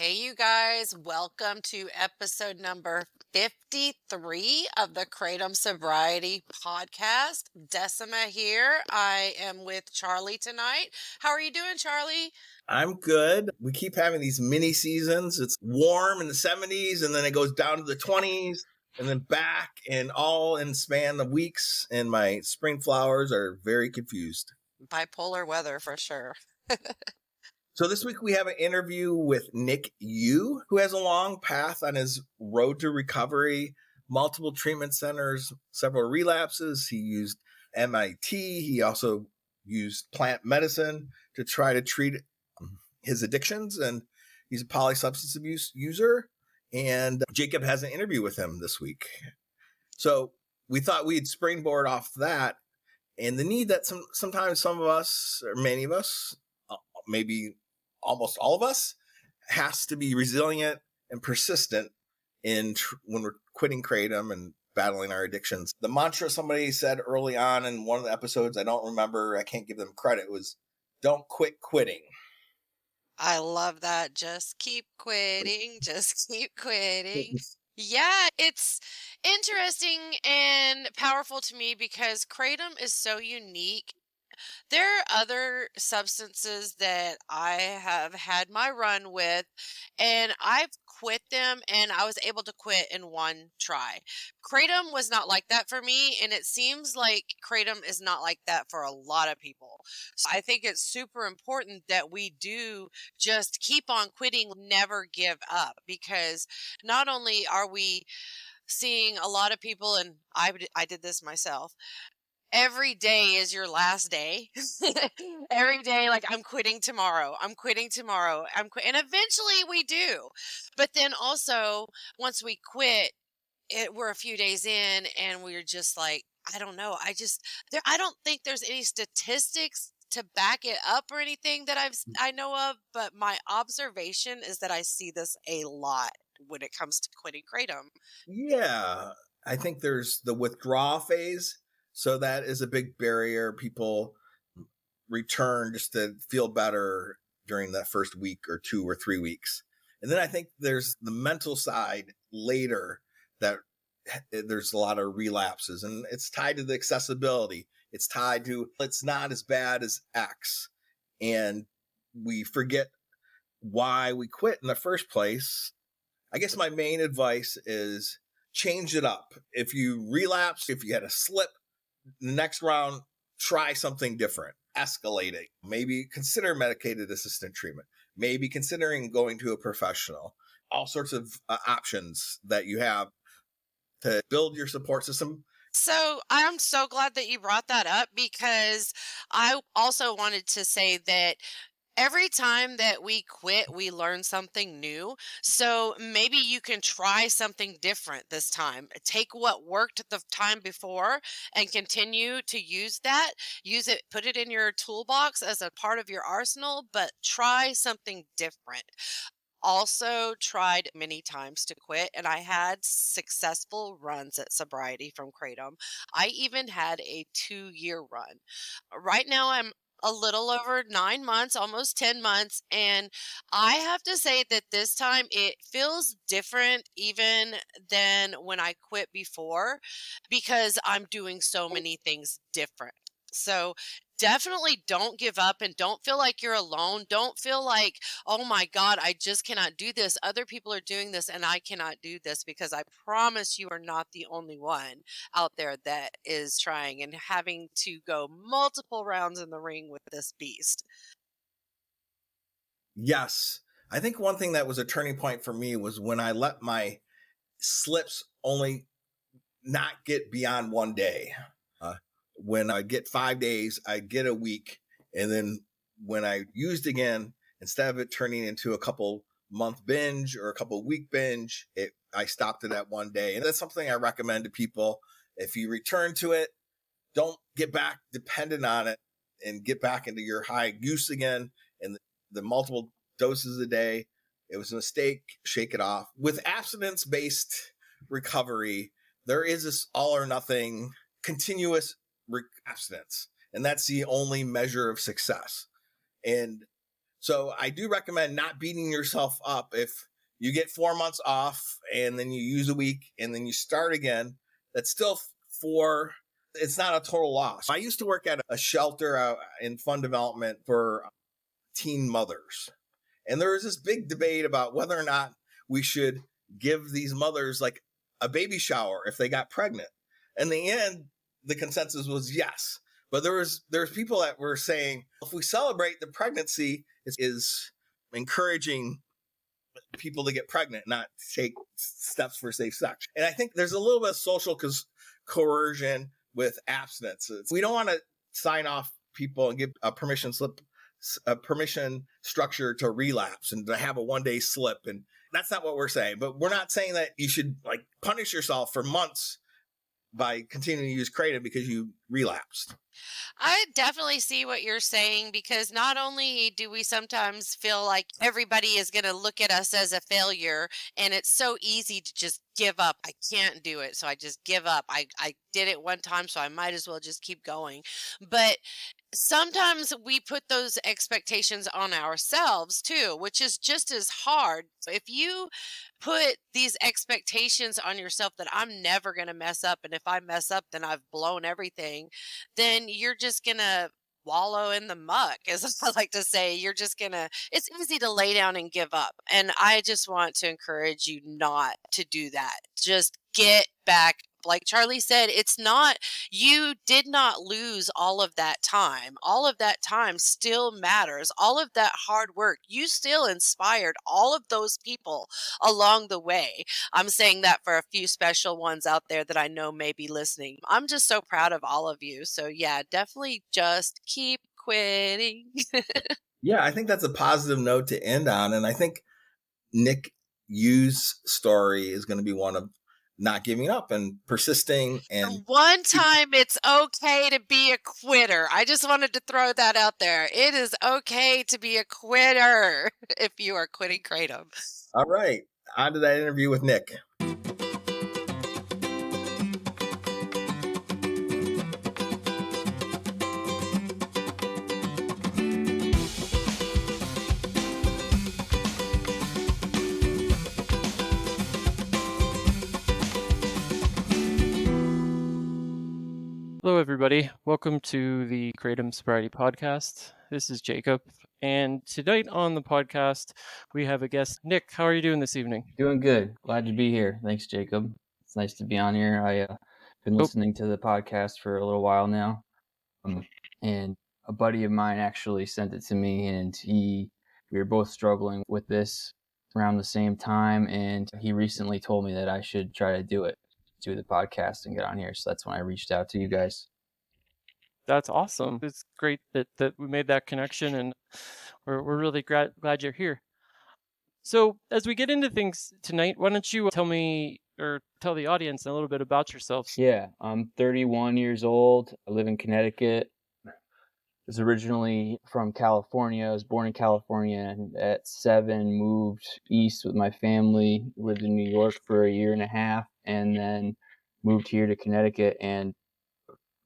Hey, you guys, welcome to episode number 53 of the Kratom Sobriety Podcast. Decima here. I am with Charlie tonight. How are you doing, Charlie? I'm good. We keep having these mini seasons. It's warm in the 70s and then it goes down to the 20s and then back and all in span of weeks. And my spring flowers are very confused. Bipolar weather for sure. So this week we have an interview with Nick U, who has a long path on his road to recovery, multiple treatment centers, several relapses. He used MIT. He also used plant medicine to try to treat his addictions, and he's a polysubstance abuse user. And Jacob has an interview with him this week. So we thought we'd springboard off that and the need that sometimes some of us, or many of us, maybe almost all of us, has to be resilient and persistent when we're quitting kratom and battling our addictions. The mantra somebody said early on in one of the episodes, I don't remember, I can't give them credit, was don't quit quitting. I love that. Just keep quitting. Just keep quitting. Yeah, it's interesting and powerful to me because kratom is so unique. There are other substances that I have had my run with, and I've quit them, and I was able to quit in one try. Kratom was not like that for me, and it seems like kratom is not like that for a lot of people. So I think it's super important that we do just keep on quitting, never give up, because not only are we seeing a lot of people, and I did this myself, every day is your last day. Every day, like, I'm quitting tomorrow. I'm quitting tomorrow. And eventually we do. But then also, once we quit, we're a few days in and we're just like, I don't know. I don't think there's any statistics to back it up or anything that I know of. But my observation is that I see this a lot when it comes to quitting kratom. Yeah, I think there's the withdrawal phase. So that is a big barrier. People return just to feel better during that first week or 2 or 3 weeks. And then I think there's the mental side later that there's a lot of relapses, and it's tied to the accessibility. It's tied to it's not as bad as X. And we forget why we quit in the first place. I guess my main advice is change it up. If you relapse, if you had a slip, the next round, try something different, escalate it. Maybe consider medicated assisted treatment. Maybe considering going to a professional. All sorts of options that you have to build your support system. So I'm so glad that you brought that up because I also wanted to say that every time that we quit, we learn something new. So maybe you can try something different this time. Take what worked the time before and continue to use that. Use it, put it in your toolbox as a part of your arsenal, but try something different. Also tried many times to quit, and I had successful runs at sobriety from kratom. I even had a 2-year run. Right now I'm a little over 9 months, almost 10 months, and I have to say that this time it feels different even than when I quit before, because I'm doing so many things different. So definitely don't give up and don't feel like you're alone. Don't feel like, oh my God, I just cannot do this. Other people are doing this and I cannot do this, because I promise you are not the only one out there that is trying and having to go multiple rounds in the ring with this beast. Yes. I think one thing that was a turning point for me was when I let my slips only not get beyond one day. When I get 5 days, I get a week. And then when I used again, instead of it turning into a couple month binge or a couple week binge, I stopped it at one day. And that's something I recommend to people. If you return to it, don't get back dependent on it and get back into your high use again and the multiple doses a day. It was a mistake. Shake it off. With abstinence-based recovery, there is this all or nothing continuous abstinence. And that's the only measure of success. And So I do recommend not beating yourself up if you get 4 months off and then you use a week and then you start again. That's still it's not a total loss. I used to work at a shelter in fund development for teen mothers. And there was this big debate about whether or not we should give these mothers like a baby shower if they got pregnant. In the end, the consensus was yes. But there's people that were saying, if we celebrate the pregnancy, is encouraging people to get pregnant, not take steps for safe sex. And I think there's a little bit of social coercion with abstinence. We don't want to sign off people and give a permission slip, a permission structure to relapse and to have a 1-day slip. And that's not what we're saying. But we're not saying that you should like punish yourself for months by continuing to use Kratom because you relapsed. I definitely see what you're saying, because not only do we sometimes feel like everybody is going to look at us as a failure, and it's so easy to just give up. I can't do it, so I just give up. I did it one time, so I might as well just keep going. But sometimes we put those expectations on ourselves too, which is just as hard. So if you put these expectations on yourself that I'm never going to mess up, and if I mess up, then I've blown everything, then you're just going to wallow in the muck, as I like to say. You're just going to, it's easy to lay down and give up. And I just want to encourage you not to do that. Just get back. Like Charlie said, it's not, you did not lose all of that time. All of that time still matters. All of that hard work, you still inspired all of those people along the way. I'm saying that for a few special ones out there that I know may be listening. I'm just so proud of all of you. So yeah, definitely just keep quitting. Yeah, I think that's a positive note to end on. And I think Nick U's story is going to be one of not giving up and persisting. And one time it's okay to be a quitter. I just wanted to throw that out there. It is okay to be a quitter if you are quitting Kratom. All right, on to that interview with Nick. Hello, everybody. Welcome to the Kratom Sobriety Podcast. This is Jacob, and tonight on the podcast, we have a guest. Nick, how are you doing this evening? Doing good. Glad to be here. Thanks, Jacob. It's nice to be on here. I've been listening to the podcast for a little while now, and a buddy of mine actually sent it to me, and we were both struggling with this around the same time, and he recently told me that I should try to do the podcast and get on here. So that's when I reached out to you guys. That's awesome. It's great that we made that connection, and we're really glad you're here. So as we get into things tonight, why don't you tell me or tell the audience a little bit about yourself? Yeah, I'm 31 years old. I live in Connecticut. I was originally from California. I was born in California, and at 7 moved east with my family, lived in New York for a year and a half, and then moved here to Connecticut and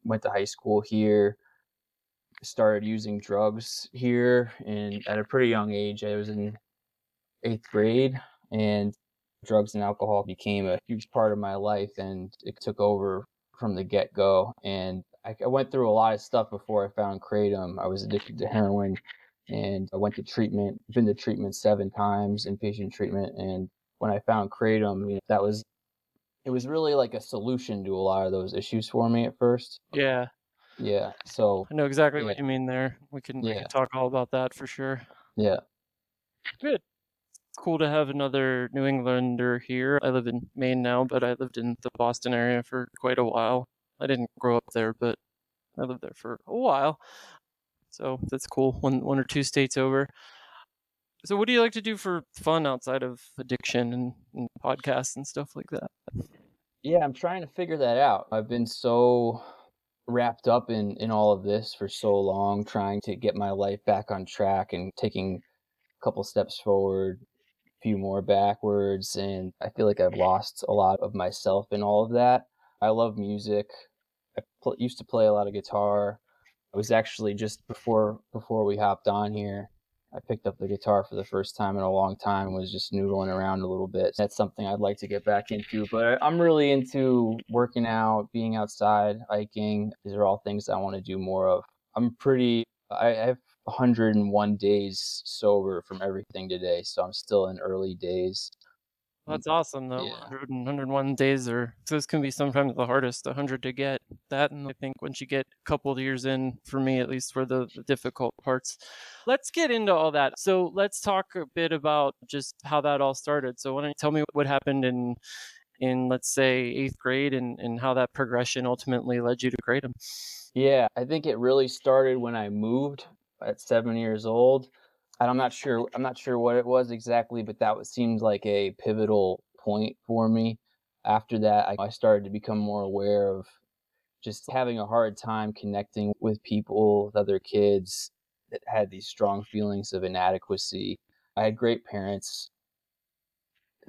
went to high school here. Started using drugs here, and at a pretty young age. I was in 8th grade, and drugs and alcohol became a huge part of my life, and it took over from the get-go. And I went through a lot of stuff before I found Kratom. I was addicted to heroin, and I went to treatment. Been to treatment 7 times, inpatient treatment. And when I found Kratom, it was really like a solution to a lot of those issues for me at first. Yeah. Yeah. So I know exactly what you mean there. We can talk all about that for sure. Yeah. Good. It's cool to have another New Englander here. I live in Maine now, but I lived in the Boston area for quite a while. I didn't grow up there, but I lived there for a while. So that's cool. One or two states over. So what do you like to do for fun outside of addiction and podcasts and stuff like that? Yeah, I'm trying to figure that out. I've been so wrapped up in all of this for so long, trying to get my life back on track and taking a couple steps forward, a few more backwards, and I feel like I've lost a lot of myself in all of that. I love music. I used to play a lot of guitar. I was actually just before we hopped on here, I picked up the guitar for the first time in a long time and was just noodling around a little bit. That's something I'd like to get back into. But I'm really into working out, being outside, hiking. These are all things I want to do more of. I have 101 days sober from everything today, so I'm still in early days. That's awesome, though. Yeah. 101 days those can be sometimes the hardest, 100 to get that. And I think once you get a couple of years in, for me at least, were the difficult parts. Let's get into all that. So let's talk a bit about just how that all started. So why don't you tell me what happened in let's say 8th grade and how that progression ultimately led you to Kratom? Yeah, I think it really started when I moved at 7 years old. And I'm not sure what it was exactly, but seems like a pivotal point for me. After that, I started to become more aware of just having a hard time connecting with people, with other kids that had these strong feelings of inadequacy. I had great parents.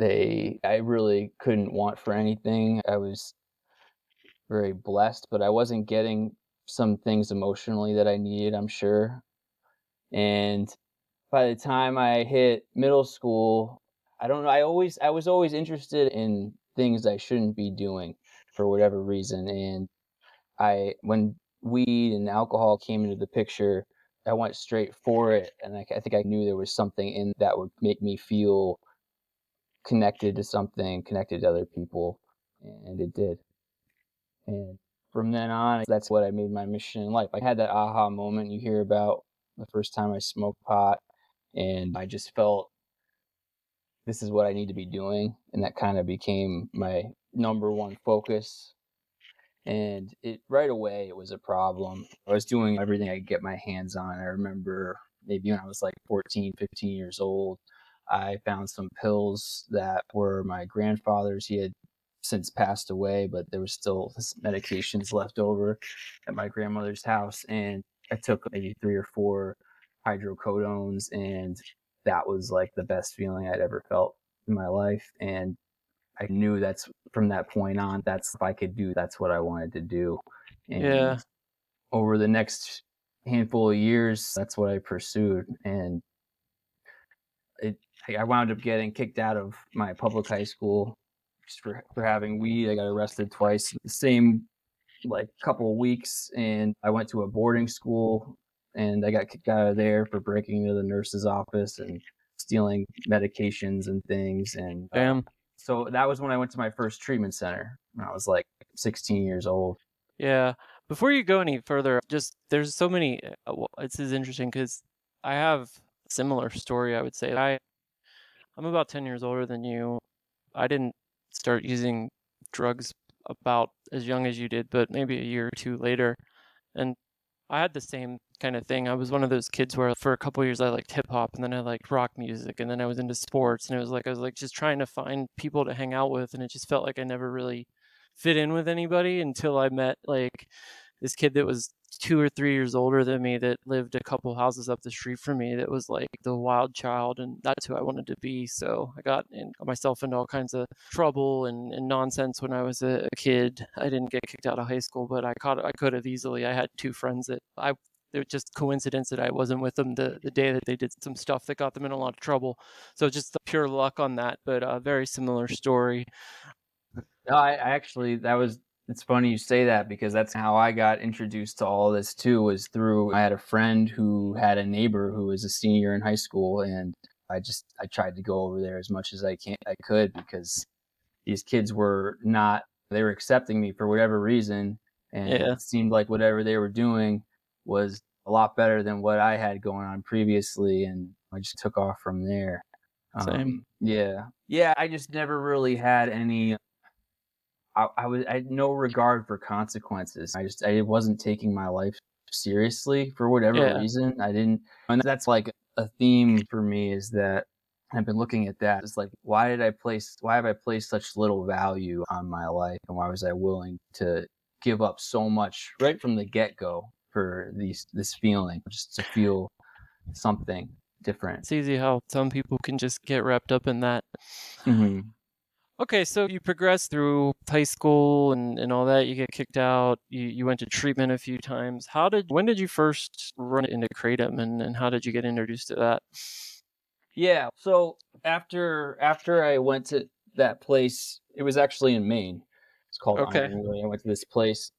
I really couldn't want for anything. I was very blessed, but I wasn't getting some things emotionally that I needed, I'm sure. And by the time I hit middle school, I don't know, I was always interested in things I shouldn't be doing for whatever reason. And when weed and alcohol came into the picture, I went straight for it. And I think I knew there was something in that would make me feel connected to something, connected to other people. And it did. And from then on, that's what I made my mission in life. I had that aha moment you hear about the first time I smoked pot, and I just felt this is what I need to be doing. And that kind of became my number one focus. And right away, it was a problem. I was doing everything I could get my hands on. I remember maybe when I was like 14, 15 years old, I found some pills that were my grandfather's. He had since passed away, but there was still medications left over at my grandmother's house. And I took maybe 3 or 4 hydrocodones, and that was like the best feeling I'd ever felt in my life. And I knew that's from that point on, if I could do, that's what I wanted to do. And Yeah. over the next handful of years, that's what I pursued. And I wound up getting kicked out of my public high school just for having weed. I got arrested twice, the same like couple of weeks, and I went to a boarding school, and I got kicked out of there for breaking into the nurse's office and stealing medications and things. And Damn. so that was when I went to my first treatment center when I was like 16 years old. Yeah. Before you go any further, just there's so many. This is interesting because I have a similar story. I would say I'm about 10 years older than you. I didn't start using drugs about as young as you did, but maybe a year or two later. And I had the same kind of thing. I was one of those kids where for a couple of years I liked hip hop, and then I liked rock music, and then I was into sports, and it was like I was like just trying to find people to hang out with, and it just felt like I never really fit in with anybody until I met like this kid that was 2 or 3 years older than me that lived a couple houses up the street from me that was like the wild child, and that's who I wanted to be. So I got myself into all kinds of trouble and nonsense when I was a kid. I didn't get kicked out of high school, but I could have easily. I had 2 friends that it was just coincidence that I wasn't with them the day that they did some stuff that got them in a lot of trouble. So just the pure luck on that, but a very similar story. No, I actually, it's funny you say that because that's how I got introduced to all this too, was through, I had a friend who had a neighbor who was a senior in high school, and I tried to go over there as much as I could because these kids they were accepting me for whatever reason. And Yeah. it seemed like whatever they were doing was a lot better than what I had going on previously. And I just took off from there. Same. Yeah. I just never really had any, I had no regard for consequences. I wasn't taking my life seriously for whatever Yeah. reason. I didn't, and that's like a theme for me, is that I've been looking at that. It's like, why have I placed such little value on my life, and why was I willing to give up so much right from the get-go for this feeling, just to feel something different? It's easy how some people can just get wrapped up in that. Mm-hmm. Okay, so you progressed through high school and all that. You get kicked out. You went to treatment a few times. When did you first run into Kratom, and how did you get introduced to that? Yeah. So after I went to that place, it was actually in Maine. It's called Okay. Ironwood. I went to this place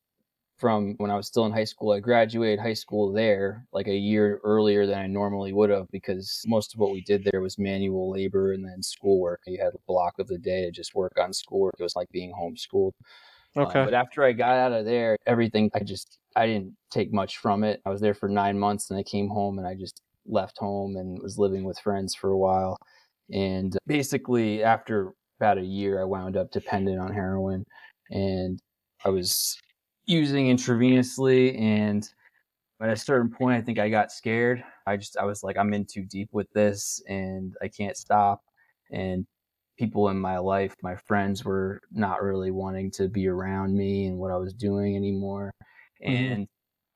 from when I was still in high school. I graduated high school there like a year earlier than I normally would have because most of what we did there was manual labor and then schoolwork. You had a block of the day to just work on schoolwork. It was like being homeschooled. Okay. But after I got out of there, everything I didn't take much from it. I was there for 9 months and I came home and I just left home and was living with friends for a while. And basically, after about a year, I wound up dependent on heroin, and I was using intravenously. And at a certain point, I think I got scared. I was like, I'm in too deep with this, and I can't stop. And people in my life, my friends, were not really wanting to be around me and what I was doing anymore. Hmm. And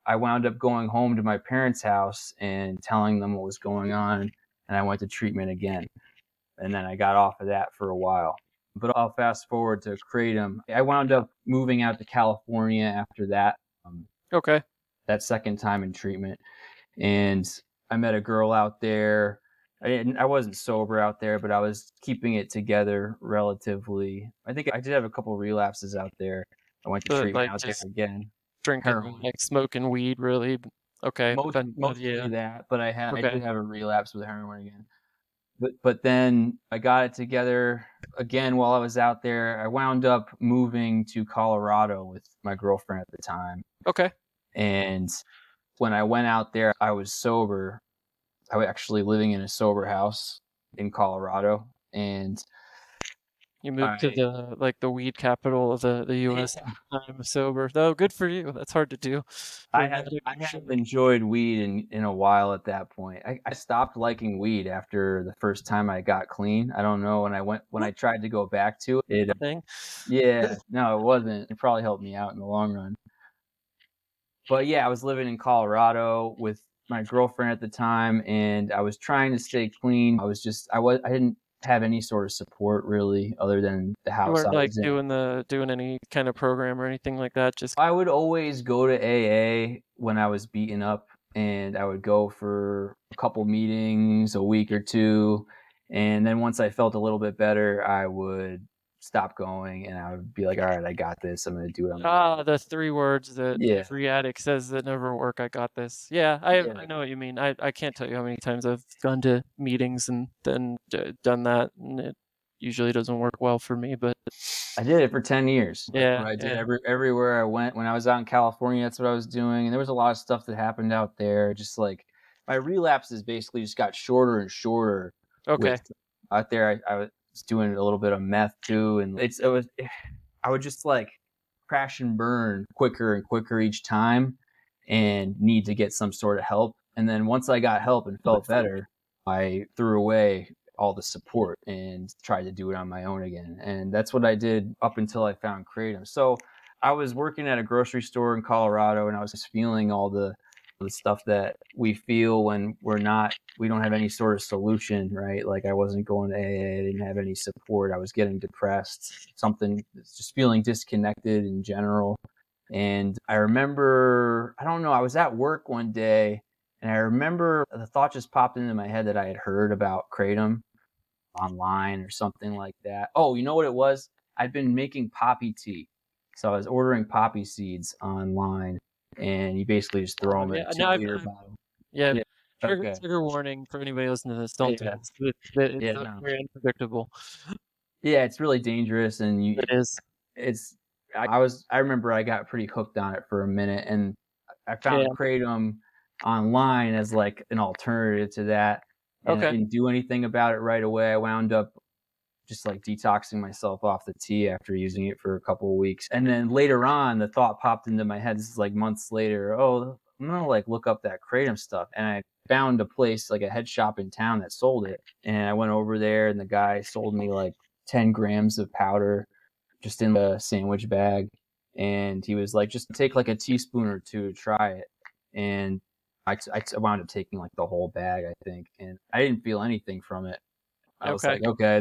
I wound up going home to my parents' house and telling them what was going on, and I went to treatment again. And then I got off of that for a while. But I'll fast forward to Kratom. I wound up moving out to California after that, um, Okay. that second time in treatment. And I met a girl out there. I wasn't sober out there, but I was keeping it together relatively. I think I did have a couple relapses out there. I went to But treatment like out there just again. drinking, Heroin. like smoking weed, really. Okay. But Mostly yeah. that, but I Okay. did have a relapse with heroin again. But then I got it together again while I was out there. I wound up moving to Colorado with my girlfriend at the time. Okay. And when I went out there, I was sober. I was actually living in a sober house in Colorado. And You moved to I, the weed capital of the US yeah, I'm sober. Though good for you. That's hard to do for an addict I for hadn't sure. enjoyed weed in a while at that point. I stopped liking weed after the first time I got clean. I don't know when I tried to go back to it. Thing. Yeah, no, it wasn't. It probably helped me out in the long run. But yeah, I was living in Colorado with my girlfriend at the time, and I was trying to stay clean. I didn't have any sort of support really other than the You house I weren't like was in. doing any kind of program or anything like that, just I would always go to AA when I was beaten up, and I would go for a couple meetings a week or two. And then once I felt a little bit better, I would stop going and I would be like, all right, I got this. I'm going to do it on my own. the three words that Yeah. every addict says that never work. I got this. Yeah, I Yeah. know what you mean. I can't tell you how many times I've gone to meetings and then done that, and it usually doesn't work well for me. But I did it for 10 years. That's yeah, what I did. yeah. Everywhere I went, when I was out in California, that's what I was doing. And there was a lot of stuff that happened out there. Just like my relapses basically just got shorter and shorter with Okay. out there. I was doing a little bit of meth too. And I would just like crash and burn quicker and quicker each time and need to get some sort of help. And then once I got help and felt better, I threw away all the support and tried to do it on my own again. And that's what I did up until I found Kratom. So I was working at a grocery store in Colorado and I was just feeling all the stuff that we feel when we don't have any sort of solution, right? Like I wasn't going to AA, I didn't have any support. I was getting depressed, just feeling disconnected in general. And I remember, I don't know, I was at work one day and I remember the thought just popped into my head that I had heard about Kratom online or something like that. Oh, you know what it was? I'd been making poppy tea. So I was ordering poppy seeds online and you basically just throw Oh them in yeah. a No, 2-liter bottle. yeah. Yeah. Okay. Trigger warning for anybody listening to this. Don't do Yeah. this. It's Yeah. No. very unpredictable. Yeah. It's really dangerous. And It is. it's, I remember I got pretty hooked on it for a minute and I Yeah. found Kratom online as like an alternative to that. And I Okay. didn't do anything about it right away. I wound up just like detoxing myself off the tea after using it for a couple of weeks. And then later on, the thought popped into my head. This is like months later. Oh, I'm gonna like look up that Kratom stuff. And I found a place, like a head shop in town that sold it. And I went over there and the guy sold me like 10 grams of powder just in a sandwich bag. And he was like, just take like a teaspoon or two to try it. And I wound up taking like the whole bag, I think. And I didn't feel anything from it. I was Okay. like, okay,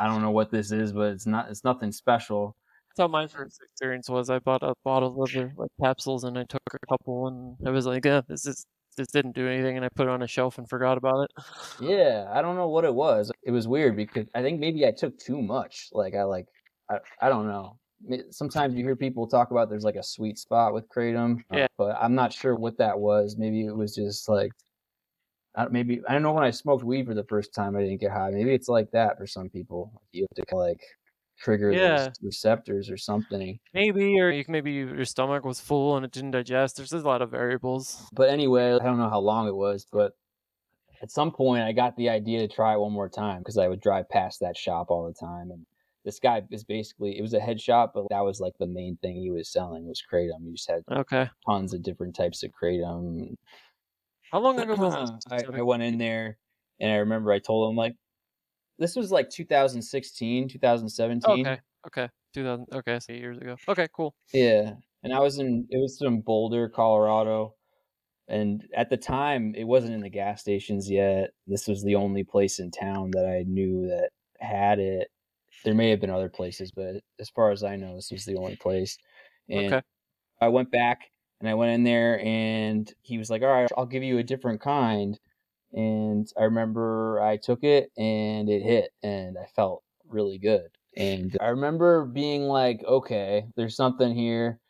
I don't know what this is, but it's nothing special. That's how my first experience was. I bought a bottle of the like capsules and I took a couple and I was like, yeah, this didn't do anything, and I put it on a shelf and forgot about it. Yeah, I don't know what it was. It was weird because I think maybe I took too much. I don't know. Sometimes you hear people talk about there's like a sweet spot with kratom, Yeah. but I'm not sure what that was. Maybe it was just like maybe I don't know, when I smoked weed for the first time I didn't get high. Maybe it's like that for some people. You have to kinda, like trigger those Yeah, receptors or something. maybe, or maybe your stomach was full and it didn't digest. There's a lot of variables. But anyway, I don't know how long it was, but at some point I got the idea to try it one more time because I would drive past that shop all the time. And this guy is basically, it was a head shop, but that was like the main thing he was selling was kratom. He just had Okay. tons of different types of kratom. How long ago was this? I went in there and I remember I told him like this was like 2016, 2017. Okay. Okay. 2000. Okay, so 8 years ago. Okay, cool. Yeah. And it was in Boulder, Colorado. And at the time, it wasn't in the gas stations yet. This was the only place in town that I knew that had it. There may have been other places, but as far as I know, this was the only place. And Okay. I went back and I went in there and he was like, "All right, I'll give you a different kind." And I remember I took it and it hit and I felt really good. And I remember being like, "Okay, there's something here."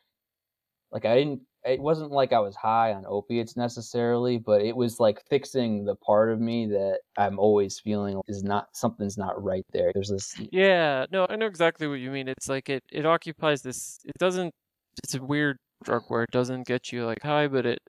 Like it wasn't like I was high on opiates necessarily, but it was like fixing the part of me that I'm always feeling is not something's not right there. There's this Yeah, no, I know exactly what you mean. It's like it occupies this. It doesn't. It's a weird drug where it doesn't get you like high, but it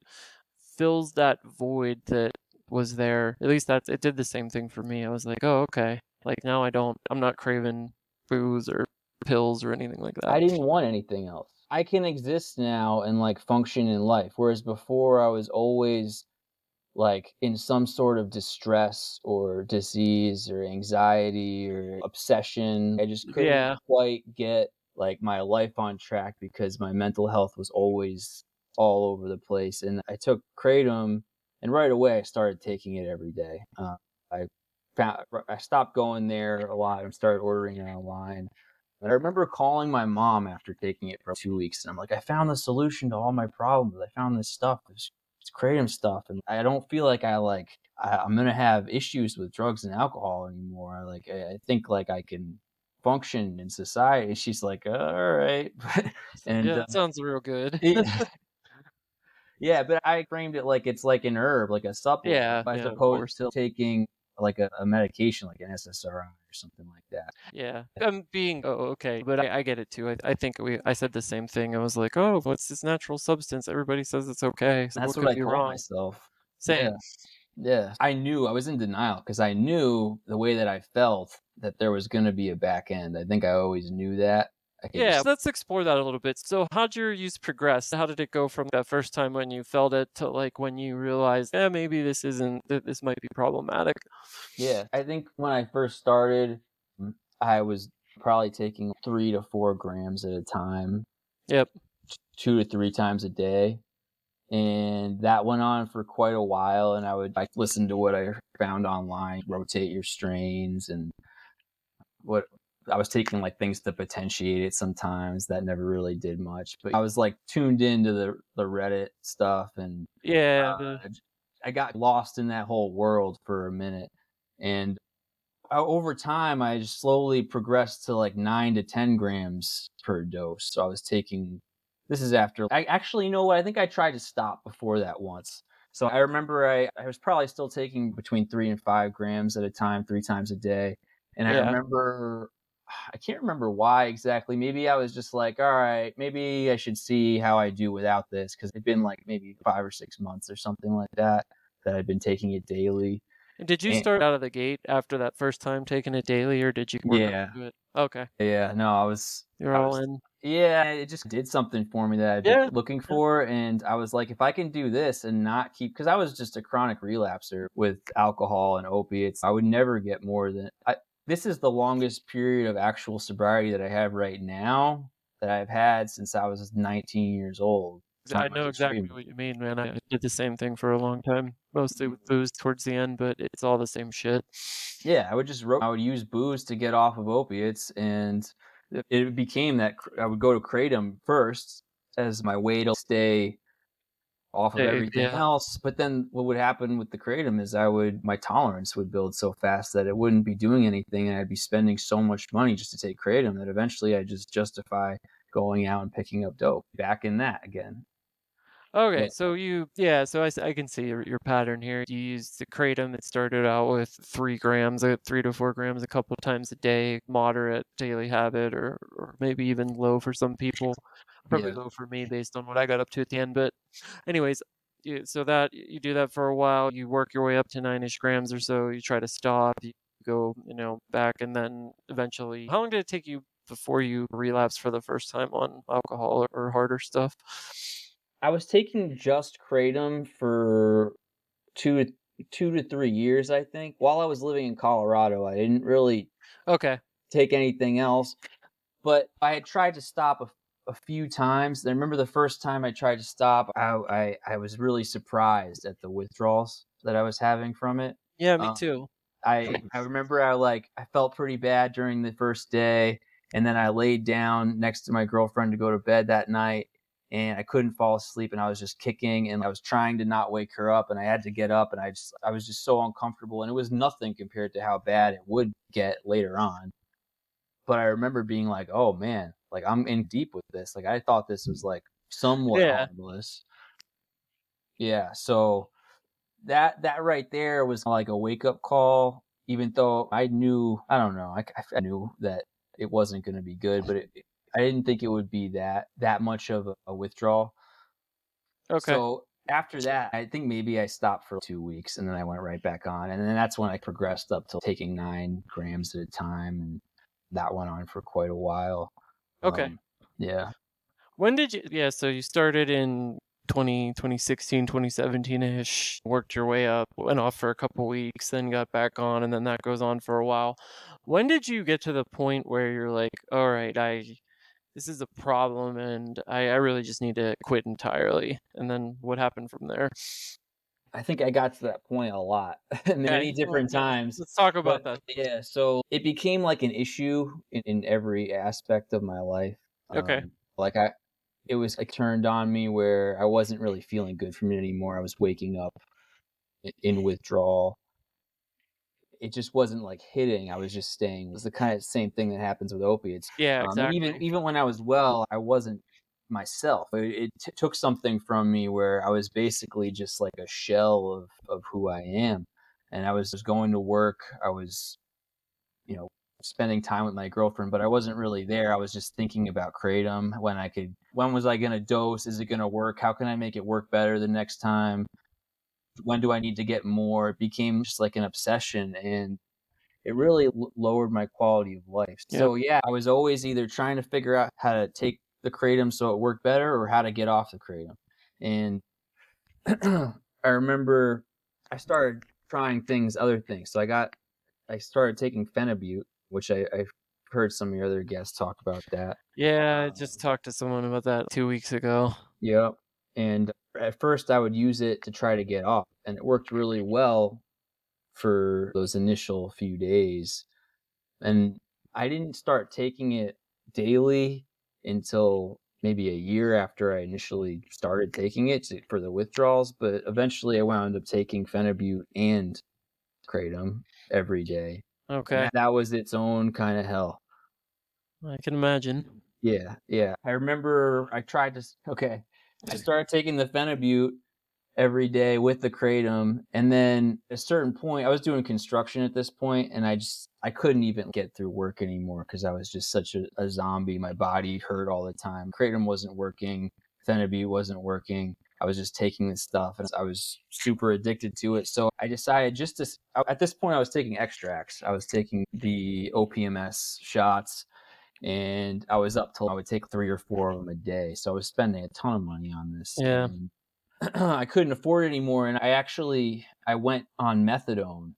fills that void that was there. At least it did the same thing for me. I was like, oh, okay. Like now I'm not craving booze or pills or anything like that. I didn't want anything else. I can exist now and like function in life, whereas before I was always like in some sort of distress or disease or anxiety or obsession. I just couldn't Yeah, quite get like my life on track because my mental health was always all over the place. And I took kratom, and right away I started taking it every day. I I stopped going there a lot and started ordering it online. And I remember calling my mom after taking it for 2 weeks, and I'm like, I found the solution to all my problems. I found this stuff. It's kratom stuff, and I don't feel like I'm gonna have issues with drugs and alcohol anymore. Like I think like I can function in society. She's like, all right, and yeah, it sounds real good. it, yeah, but I framed it like it's like an herb, like a supplement, Yeah, as yeah, of opposed course. to taking like a medication, like an SSRI or something like that. Yeah, I'm being okay, but I get it too. I think I said the same thing. I was like, oh, what's this natural substance? Everybody says it's okay, so That's what what could I be told wrong? myself. Yeah. Same. Yeah. I was in denial because I knew the way that I felt that there was going to be a back end. I think I always knew that. I could Yeah, just, let's explore that a little bit. So, how'd your use progress? How did it go from that first time when you felt it to like when you realized, maybe this might be problematic? yeah. I think when I first started, I was probably taking 3 to 4 grams at a time, Yep. 2 to 3 times a day. And that went on for quite a while. And I listened to what I found online, rotate your strains, and what I was taking like things to potentiate it sometimes that never really did much. But I was like tuned into the Reddit stuff, and Yeah. I got lost in that whole world for a minute. And over time, I just slowly progressed to like 9 to 10 grams per dose. So I was taking. This is after I actually, you know what? I think I tried to stop before that once. So I remember I was probably still taking between 3 and 5 grams at a time, 3 times a day. And I Yeah. remember, I can't remember why exactly. Maybe I was just like, all right, maybe I should see how I do without this. Cause it'd been like maybe 5 or 6 months or something like that I'd been taking it daily. And did you And start out of the gate after that first time taking it daily, or did you work up yeah, to it? Okay, yeah, no, you're I all was, in. yeah, it just did something for me that I've been Yeah. looking for. And I was like, if I can do this and not keep, because I was just a chronic relapser with alcohol and opiates, I would never get more than, this is the longest period of actual sobriety that I have right now that I've had since I was 19 years old. I time I know was exactly extreme. what you mean, man. I did the same thing for a long time, mostly with booze towards the end, but it's all the same shit. Yeah, I would use booze to get off of opiates, and it became that I would go to Kratom first as my way to stay off of everything Yeah. else. But then what would happen with the Kratom is my tolerance would build so fast that it wouldn't be doing anything, and I'd be spending so much money just to take Kratom that eventually I just justify going out and picking up dope. Back in that again. Okay, But so I can see your pattern here. You used the kratom. It started out with 3 grams, 3 to 4 grams, a couple of times a day, moderate daily habit, or maybe even low for some people. Probably yeah. low for me based on what I got up to at the end. But, anyways, so that you do that for a while. You work your way up to 9-ish grams or so. You try to stop. You go, back, and then eventually. How long did it take you before you relapse for the first time on alcohol or harder stuff? I was taking just Kratom for 2 to 3 years, I think. While I was living in Colorado, I didn't really Okay. take anything else, but I had tried to stop a few times. I remember the first time I tried to stop, I was really surprised at the withdrawals that I was having from it. Yeah, me Um, too. I remember I felt pretty bad during the first day, and then I laid down next to my girlfriend to go to bed that night, and I couldn't fall asleep, and I was just kicking, and I was trying to not wake her up, and I had to get up, and I was just so uncomfortable, and it was nothing compared to how bad it would get later on. But I remember being like, "Oh man, like I'm in deep with this." Like I thought this was like somewhat Yeah. harmless. Yeah, so that right there was like a wake up call. Even though I knew, I don't know, I knew that it wasn't going to be good, but I didn't think it would be that much of a withdrawal. Okay. So after that, I think maybe I stopped for 2 weeks, and then I went right back on, and then that's when I progressed up to taking 9 grams at a time, and that went on for quite a while. Okay. Yeah. When did you Yeah, so you started in 2016, 2017-ish, worked your way up, went off for a couple weeks, then got back on, and then that goes on for a while. When did you get to the point where you're like, "All right, I this is a problem and I really just need to quit entirely." And then what happened from there? I think I got to that point a lot, many Okay. different times. Let's talk But about that. yeah, so it became like an issue in every aspect of my life. Okay. Like it was like turned on me where I wasn't really feeling good from it anymore. I was waking up in withdrawal. It just wasn't like hitting. I was just staying. It was the kind of same thing that happens with opiates. Yeah, And even exactly. even when I was well, I wasn't myself. It took something from me where I was basically just like a shell of who I am. And I was just going to work. I was, you know, spending time with my girlfriend, but I wasn't really there. I was just thinking about kratom. When was I going to dose? Is it going to work? How can I make it work better the next time? When do I need to get more? It became just like an obsession, and it really lowered my quality of life. Yep. So yeah, I was always either trying to figure out how to take the kratom so it worked better, or how to get off the kratom. And I remember I started trying other things. So I started taking phenibut, which I've heard some of your other guests talk about that. Yeah, I just talked to someone about that 2 weeks ago. Yep. And at first I would use it to try to get off, and it worked really well for those initial few days. And I didn't start taking it daily until maybe a year after I initially started taking it for the withdrawals. But eventually I wound up taking phenibut and kratom every day. And Okay. that was its own kind of hell. I can imagine. Yeah, yeah. I remember I started taking the phenibut every day with the kratom, and then at a certain point I was doing construction at this point, and I couldn't even get through work anymore because I was just such a zombie. My body hurt all the time. Kratom wasn't working, phenibut wasn't working. I was just taking this stuff, and I was super addicted to it. So I decided at this point I was taking extracts. I was taking the OPMS shots, and I was up till I would take 3 or 4 of them a day. So I was spending a ton of money on this, Yeah. and I couldn't afford it anymore. And I went on methadone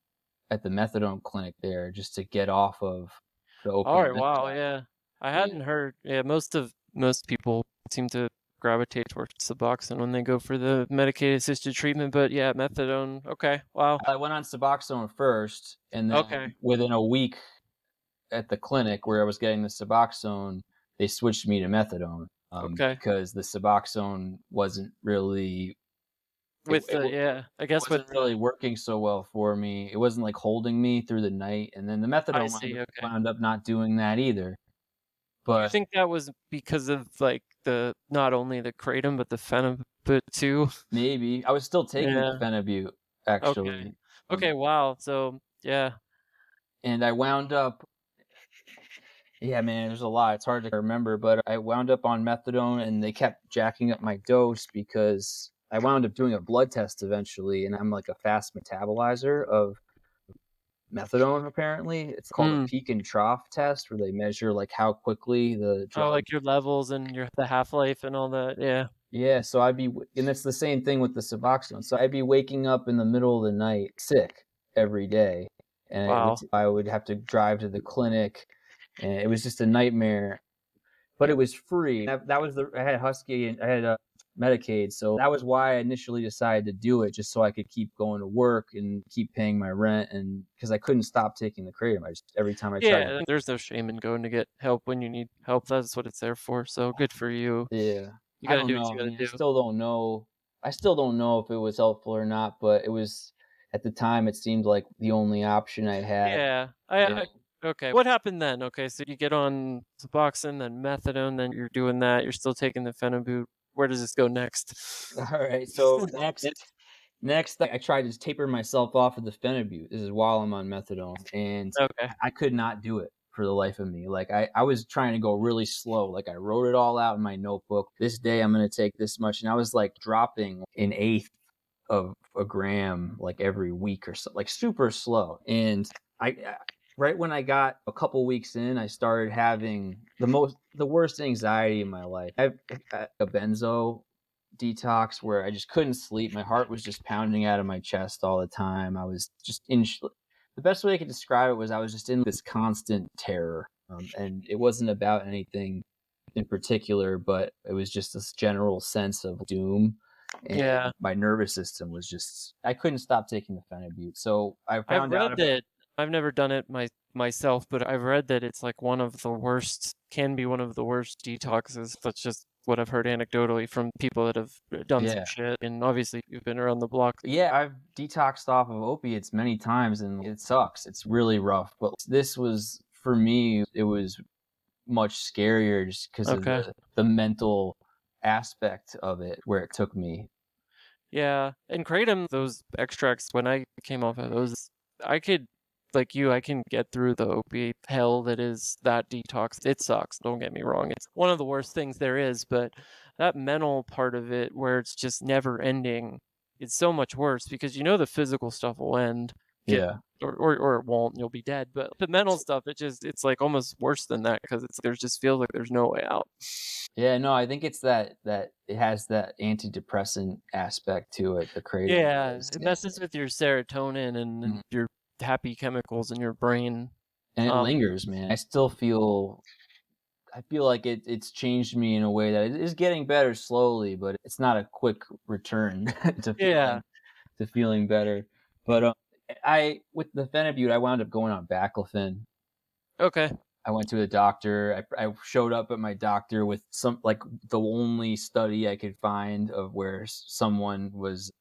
at the methadone clinic there just to get off of the All right, OPMS wow, shot. yeah. I Yeah. hadn't heard. Yeah, most people seem to gravitate towards Suboxone when they go for the medicated-assisted treatment. But yeah, methadone. Okay, wow. I went on Suboxone first, and then Okay. within a week at the clinic where I was getting the Suboxone, they switched me to methadone Okay. because the Suboxone wasn't really With the yeah, I guess with wasn't really working so well for me. It wasn't like holding me through the night, and then the I methadone see. Okay. wound up not doing that either. Do you But think that was because of like the not only the kratom but the phenibut too? maybe I was still taking the Yeah. phenibut Okay. actually, Okay. Wow. So yeah. and I wound up. Yeah, man, there's a lot. It's hard to remember, but I wound up on methadone, and they kept jacking up my dose because I wound up doing a blood test eventually, and I'm like a fast metabolizer of methadone. Apparently, it's called a Mm. peak and trough test, where they measure like how quickly the Oh, drug. like your levels and the half life and all that. Yeah. Yeah, so and it's the same thing with the Suboxone. So I'd be waking up in the middle of the night sick every day, and Wow. I would have to drive to the clinic, and it was just a nightmare. But it was free. That was I had Husky and I had Medicaid, so that was why I initially decided to do it, just so I could keep going to work and keep paying my rent, and because I couldn't stop taking the kratom. Every time I tried. Yeah. There's no shame in going to get help when you need help. That's what it's there for. So good for you. Yeah, You I gotta don't do what know. you I gotta mean, do. I still don't know if it was helpful or not, but it was at the time. It seemed like the only option I had. Yeah. Yeah. Okay. What happened then? Okay, so you get on Suboxone, then methadone, then you're doing that. You're still taking the phenibut. Where does this go next? All right. So next, I tried to taper myself off of the phenibut. This is while I'm on methadone, and Okay. I could not do it for the life of me. Like I was trying to go really slow. Like I wrote it all out in my notebook. This day I'm going to take this much, and I was like dropping an eighth of a gram like every week or so, like super slow. And right when I got a couple weeks in, I started having the worst anxiety in my life. I have a benzo detox where I just couldn't sleep. My heart was just pounding out of my chest all the time. I was just the best way I could describe it was I was just in this constant terror. And it wasn't about anything in particular, but it was just this general sense of doom. And Yeah. my nervous system was just, I couldn't stop taking the phenibut. So I I've found out read about. that I've never done it myself, but I've read that it's like one of the worst, can be one of the worst detoxes. That's just what I've heard anecdotally from people that have done some Yeah. shit. And obviously you've been around the block. Yeah, I've detoxed off of opiates many times and it sucks. It's really rough. But this was, for me, it was much scarier just because of Okay. the mental aspect of it where it took me. Yeah. And kratom, those extracts, when I came off of those, I could, like you, I can get through the opiate hell that is that detox. It sucks. Don't get me wrong. It's one of the worst things there is, but that mental part of it where it's just never ending, it's so much worse because you know the physical stuff will end. Yeah. Or it won't, you'll be dead. But the mental stuff, it's like almost worse than that because there's just feels like there's no way out. Yeah, no, I think it's that it has that antidepressant aspect to it, the kratom Yeah, does. it messes with your serotonin and your happy chemicals in your brain. And it lingers, man. I feel like it's changed me in a way that it is getting better slowly, but it's not a quick return to Yeah. feeling better. But I with the phenibut, I wound up going on baclofen. Okay. I went to a doctor. I showed up at my doctor with some like the only study I could find of where someone was.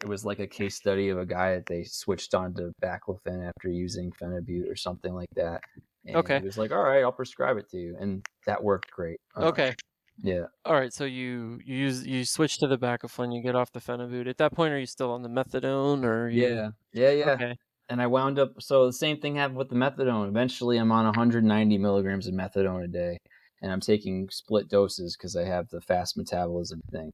It was like a case study of a guy that they switched on to baclofen after using phenibut or something like that. And Okay. he was like, "All right, I'll prescribe it to you," and that worked great. Okay. Yeah. All right. So you switch to the baclofen, you get off the phenibut. At that point, are you still on the methadone or are you? Yeah. Okay. And I wound up. So the same thing happened with the methadone. Eventually, I'm on 190 milligrams of methadone a day, and I'm taking split doses because I have the fast metabolism thing.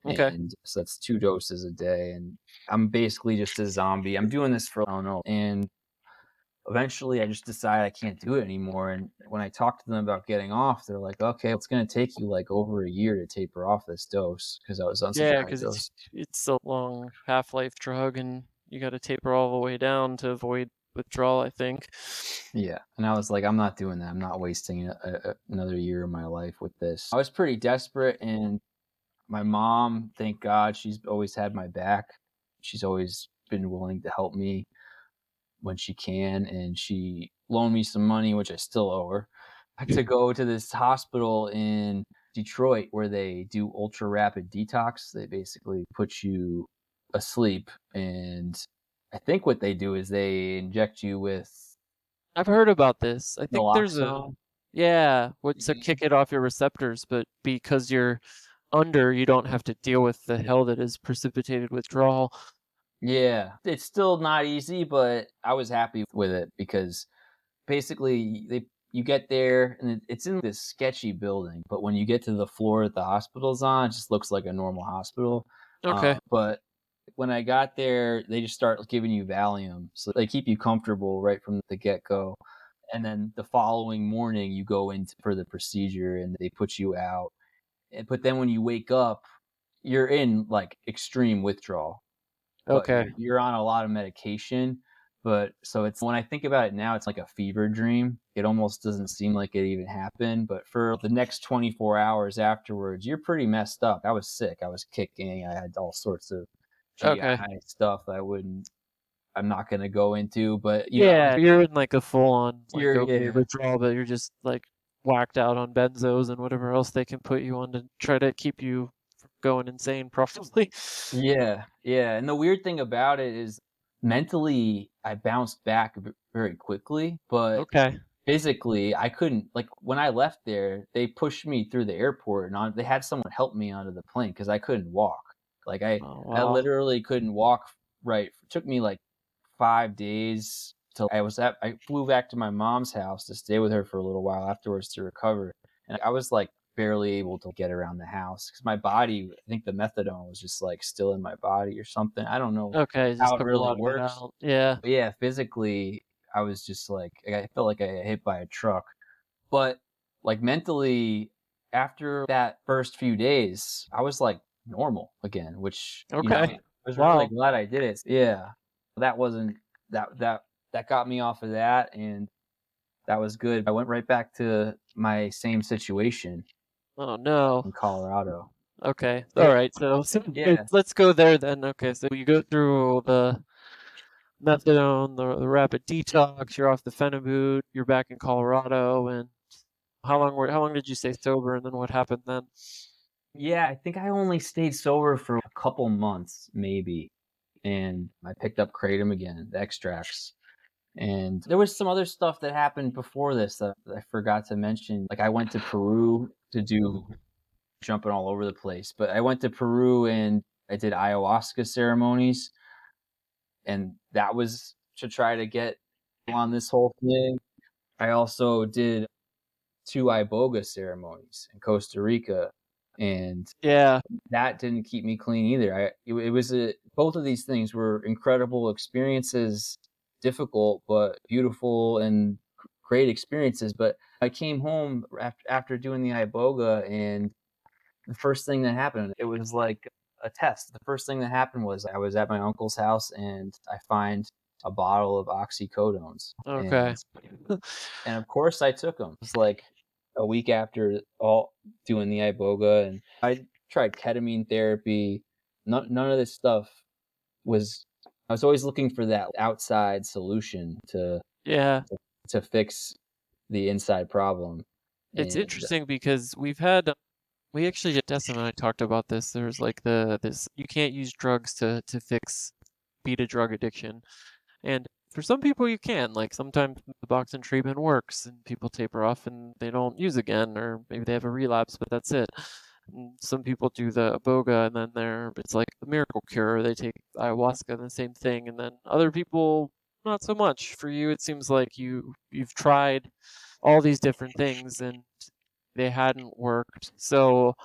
Okay. And so that's 2 doses a day, and I'm basically just a zombie. I'm doing this for I don't know, and eventually I just decided I can't do it anymore. And when I talked to them about getting off, they're like, "Okay, it's going to take you like over a year to taper off this dose because I was on such a Yeah, high because dose." it's a long half-life drug and you got to taper all the way down to avoid withdrawal, I think. Yeah, and I was like, "I'm not doing that. I'm not wasting another year of my life with this." I was pretty desperate, and My mom, thank God, she's always had my back. She's always been willing to help me when she can, and she loaned me some money, which I still owe her, to go to this hospital in Detroit where they do ultra rapid detox. They basically put you asleep, and I think what they do is they inject you with I've heard about this. I think there's a naloxone. what to kick it off your receptors, but because you're under, you don't have to deal with the hell that is precipitated withdrawal. Yeah, it's still not easy, but I was happy with it because basically you get there and it's in this sketchy building, but when you get to the floor that the hospital's on, it just looks like a normal hospital. Okay. But when I got there, they just start giving you Valium, so they keep you comfortable right from the get-go. And then the following morning, you go in for the procedure and they put you out. But then when you wake up, you're in like extreme withdrawal, but Okay. you're on a lot of medication. But so it's when I think about it now, it's like a fever dream. It almost doesn't seem like it even happened. But for the next 24 hours afterwards, you're pretty messed up. I was sick. I was kicking. I had all sorts of Okay. GI stuff that I'm not going to go into. But, Yeah, you're in like a full-on like you're, opioid yeah. withdrawal, but you're just like whacked out on benzos and whatever else they can put you on to try to keep you from going insane, probably. Yeah, yeah, and the weird thing about it is mentally, I bounced back very quickly, but Okay. physically, I couldn't like, when I left there, they pushed me through the airport, and they had someone help me onto the plane because I couldn't walk. Like, Oh I wow. literally couldn't walk right. It took me, like, 5 days till I flew back to my mom's house to stay with her for a little while afterwards to recover, and I was, like, barely able to get around the house because my body, I think the methadone was just, like, still in my body or something. I don't know Okay, just how it took a really lot of it works. out. Yeah. But yeah, physically, I was just like I felt like I got hit by a truck. But, like, mentally, after that first few days, I was, like, normal again, which, Okay. I was really Wow. glad I did it. Yeah. That wasn't that got me off of that, and that was good. I went right back to my same situation Oh no. in Colorado. Okay. All Yeah, right. So, yeah. let's go there then. Okay. So you go through the methadone, the rapid detox. You're off the Phenibut. You're back in Colorado, and how long did you stay sober, and then what happened then? Yeah, I think I only stayed sober for a couple months, maybe, and I picked up Kratom again, the extracts. And there was some other stuff that happened before this that I forgot to mention. Like, I went to Peru to do jumping all over the place, but I went to Peru and I did ayahuasca ceremonies, and that was to try to get on this whole thing. I also did 2 iboga ceremonies in Costa Rica, and Yeah. that didn't keep me clean either. It was both of these things were incredible experiences, difficult but beautiful and great experiences. But I came home after doing the iboga, and the first thing that happened, it was like a test. The first thing that happened was I was at my uncle's house and I find a bottle of oxycodones, Okay. and of course I took them. It was like a week after all doing the iboga, and I tried ketamine therapy. None of this stuff was. I was always looking for that outside solution Yeah. to fix the inside problem. It's And interesting because we actually Tessa and I talked about this. There's like this you can't use drugs to fix beat a drug addiction. And for some people you can. Like sometimes the boxing treatment works and people taper off and they don't use again, or maybe they have a relapse, but that's it. And some people do the iboga and then it's like the miracle cure. They take ayahuasca and the same thing, and then other people not so much. For you, it seems like you've tried all these different things and they hadn't worked. So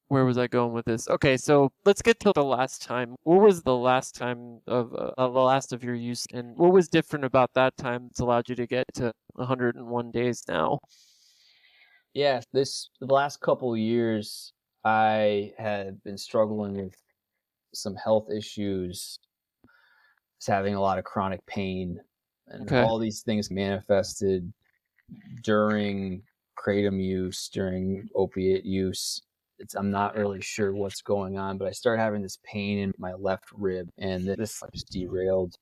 where was I going with this? Okay, so let's get to the last time. What was the last time of the last of your use, and what was different about that time that's allowed you to get to 101 days now? yeah, the last couple of years, I had been struggling with some health issues, was having a lot of chronic pain, and Okay. all these things manifested during kratom use, during opiate use, I'm not really sure what's going on, but I started having this pain in my left rib, and this just derailed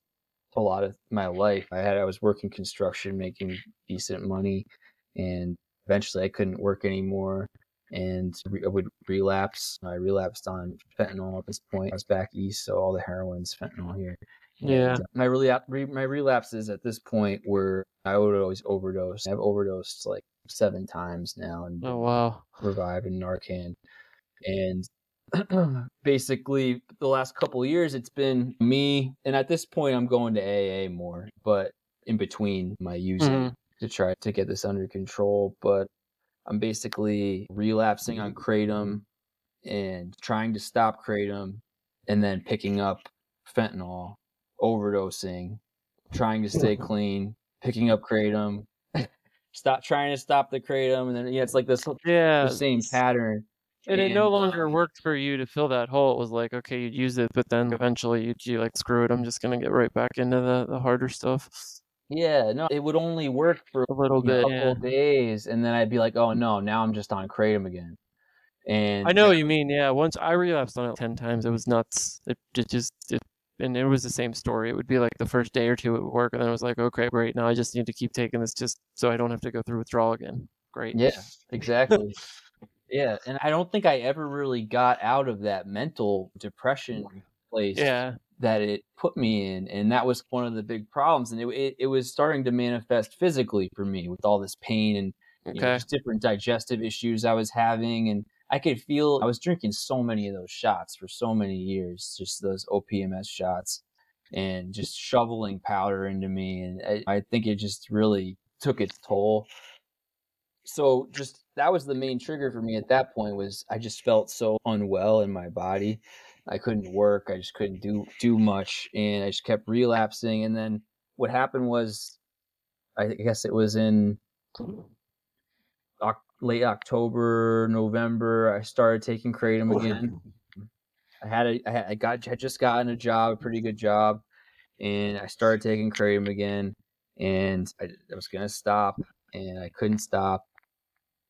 a lot of my life. I was working construction, making decent money, and eventually I couldn't work anymore, and I would relapse. I relapsed on fentanyl at this point. I was back east, so all the heroin's fentanyl here. Yeah. And my relapses at this point were I would always overdose. I've overdosed like 7 times now and Oh wow. revived in Narcan. And basically the last couple of years it's been me, and at this point I'm going to AA more, but in between my using to try to get this under control. But I'm basically relapsing on Kratom and trying to stop Kratom, and then picking up fentanyl, overdosing, trying to stay clean, picking up Kratom, trying to stop the Kratom, and then it's like the Yeah. same pattern. And it no longer worked for you to fill that hole. It was like, okay, you'd use it, but then eventually you like, screw it, I'm just gonna get right back into the harder stuff. Yeah, no, it would only work for A little a bit, couple of days, and then I'd be like, oh no, now I'm just on Kratom again. And I know what you mean, yeah. Once I relapsed on it 10 times, it was nuts. And it was the same story. It would be like the first day or two it would work, and then it was like, okay, great, now I just need to keep taking this just so I don't have to go through withdrawal again. Great. yeah, exactly. Yeah, and I don't think I ever really got out of that mental depression place Yeah. that it put me in, and that was one of the big problems. And it was starting to manifest physically for me with all this pain and Okay. just different digestive issues I was having, and I could feel I was drinking so many of those shots for so many years, just those OPMS shots, and just shoveling powder into me, and I think it just really took its toll. So just that was the main trigger for me at that point. Was I just felt so unwell in my body. I couldn't work. I just couldn't do much, and I just kept relapsing. And then what happened was, I guess it was in late October, November, I started taking Kratom again. I just gotten a job, a pretty good job, and I started taking Kratom again, and I was gonna stop, and I couldn't stop.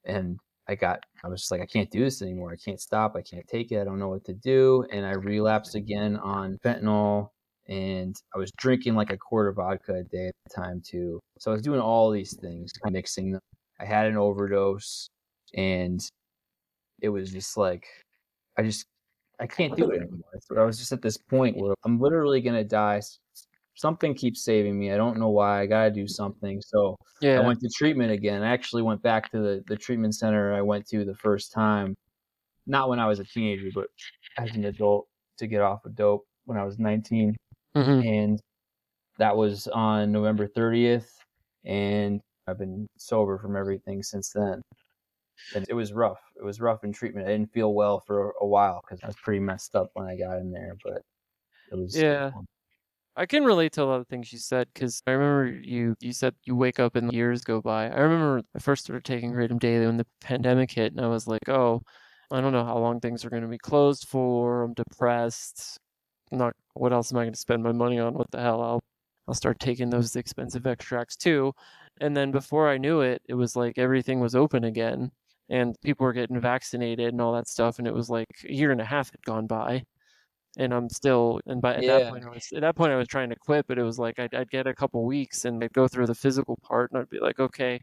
And I was just like, I can't do this anymore. I can't stop. I can't take it. I don't know what to do. And I relapsed again on fentanyl, and I was drinking like a quart of vodka a day at the time too. So I was doing all these things, mixing them. I had an overdose, and it was just like, I can't do it anymore. So I was just at this point where I'm literally going to die. Something keeps saving me. I don't know why. I got to do something. So I went to treatment again. I actually went back to the treatment center I went to the first time, not when I was a teenager, but as an adult, to get off of dope when I was 19. And that was on November 30th. And I've been sober from everything since then. And it was rough. It was rough in treatment. I didn't feel well for a while because I was pretty messed up when I got in there, but it was. Yeah. I can relate to a lot of things you said, because I remember you said you wake up and years go by. I remember I first started taking Kratom daily when the pandemic hit, and I was like, oh, I don't know how long things are going to be closed for. I'm depressed. What else am I going to spend my money on? What the hell? I'll start taking those expensive extracts too. And then before I knew it, it was like everything was open again, and people were getting vaccinated and all that stuff, and it was like a year and a half had gone by. And I'm still, and by at that point I was trying to quit, but it was like I'd get a couple weeks and I'd go through the physical part, and I'd be like, okay,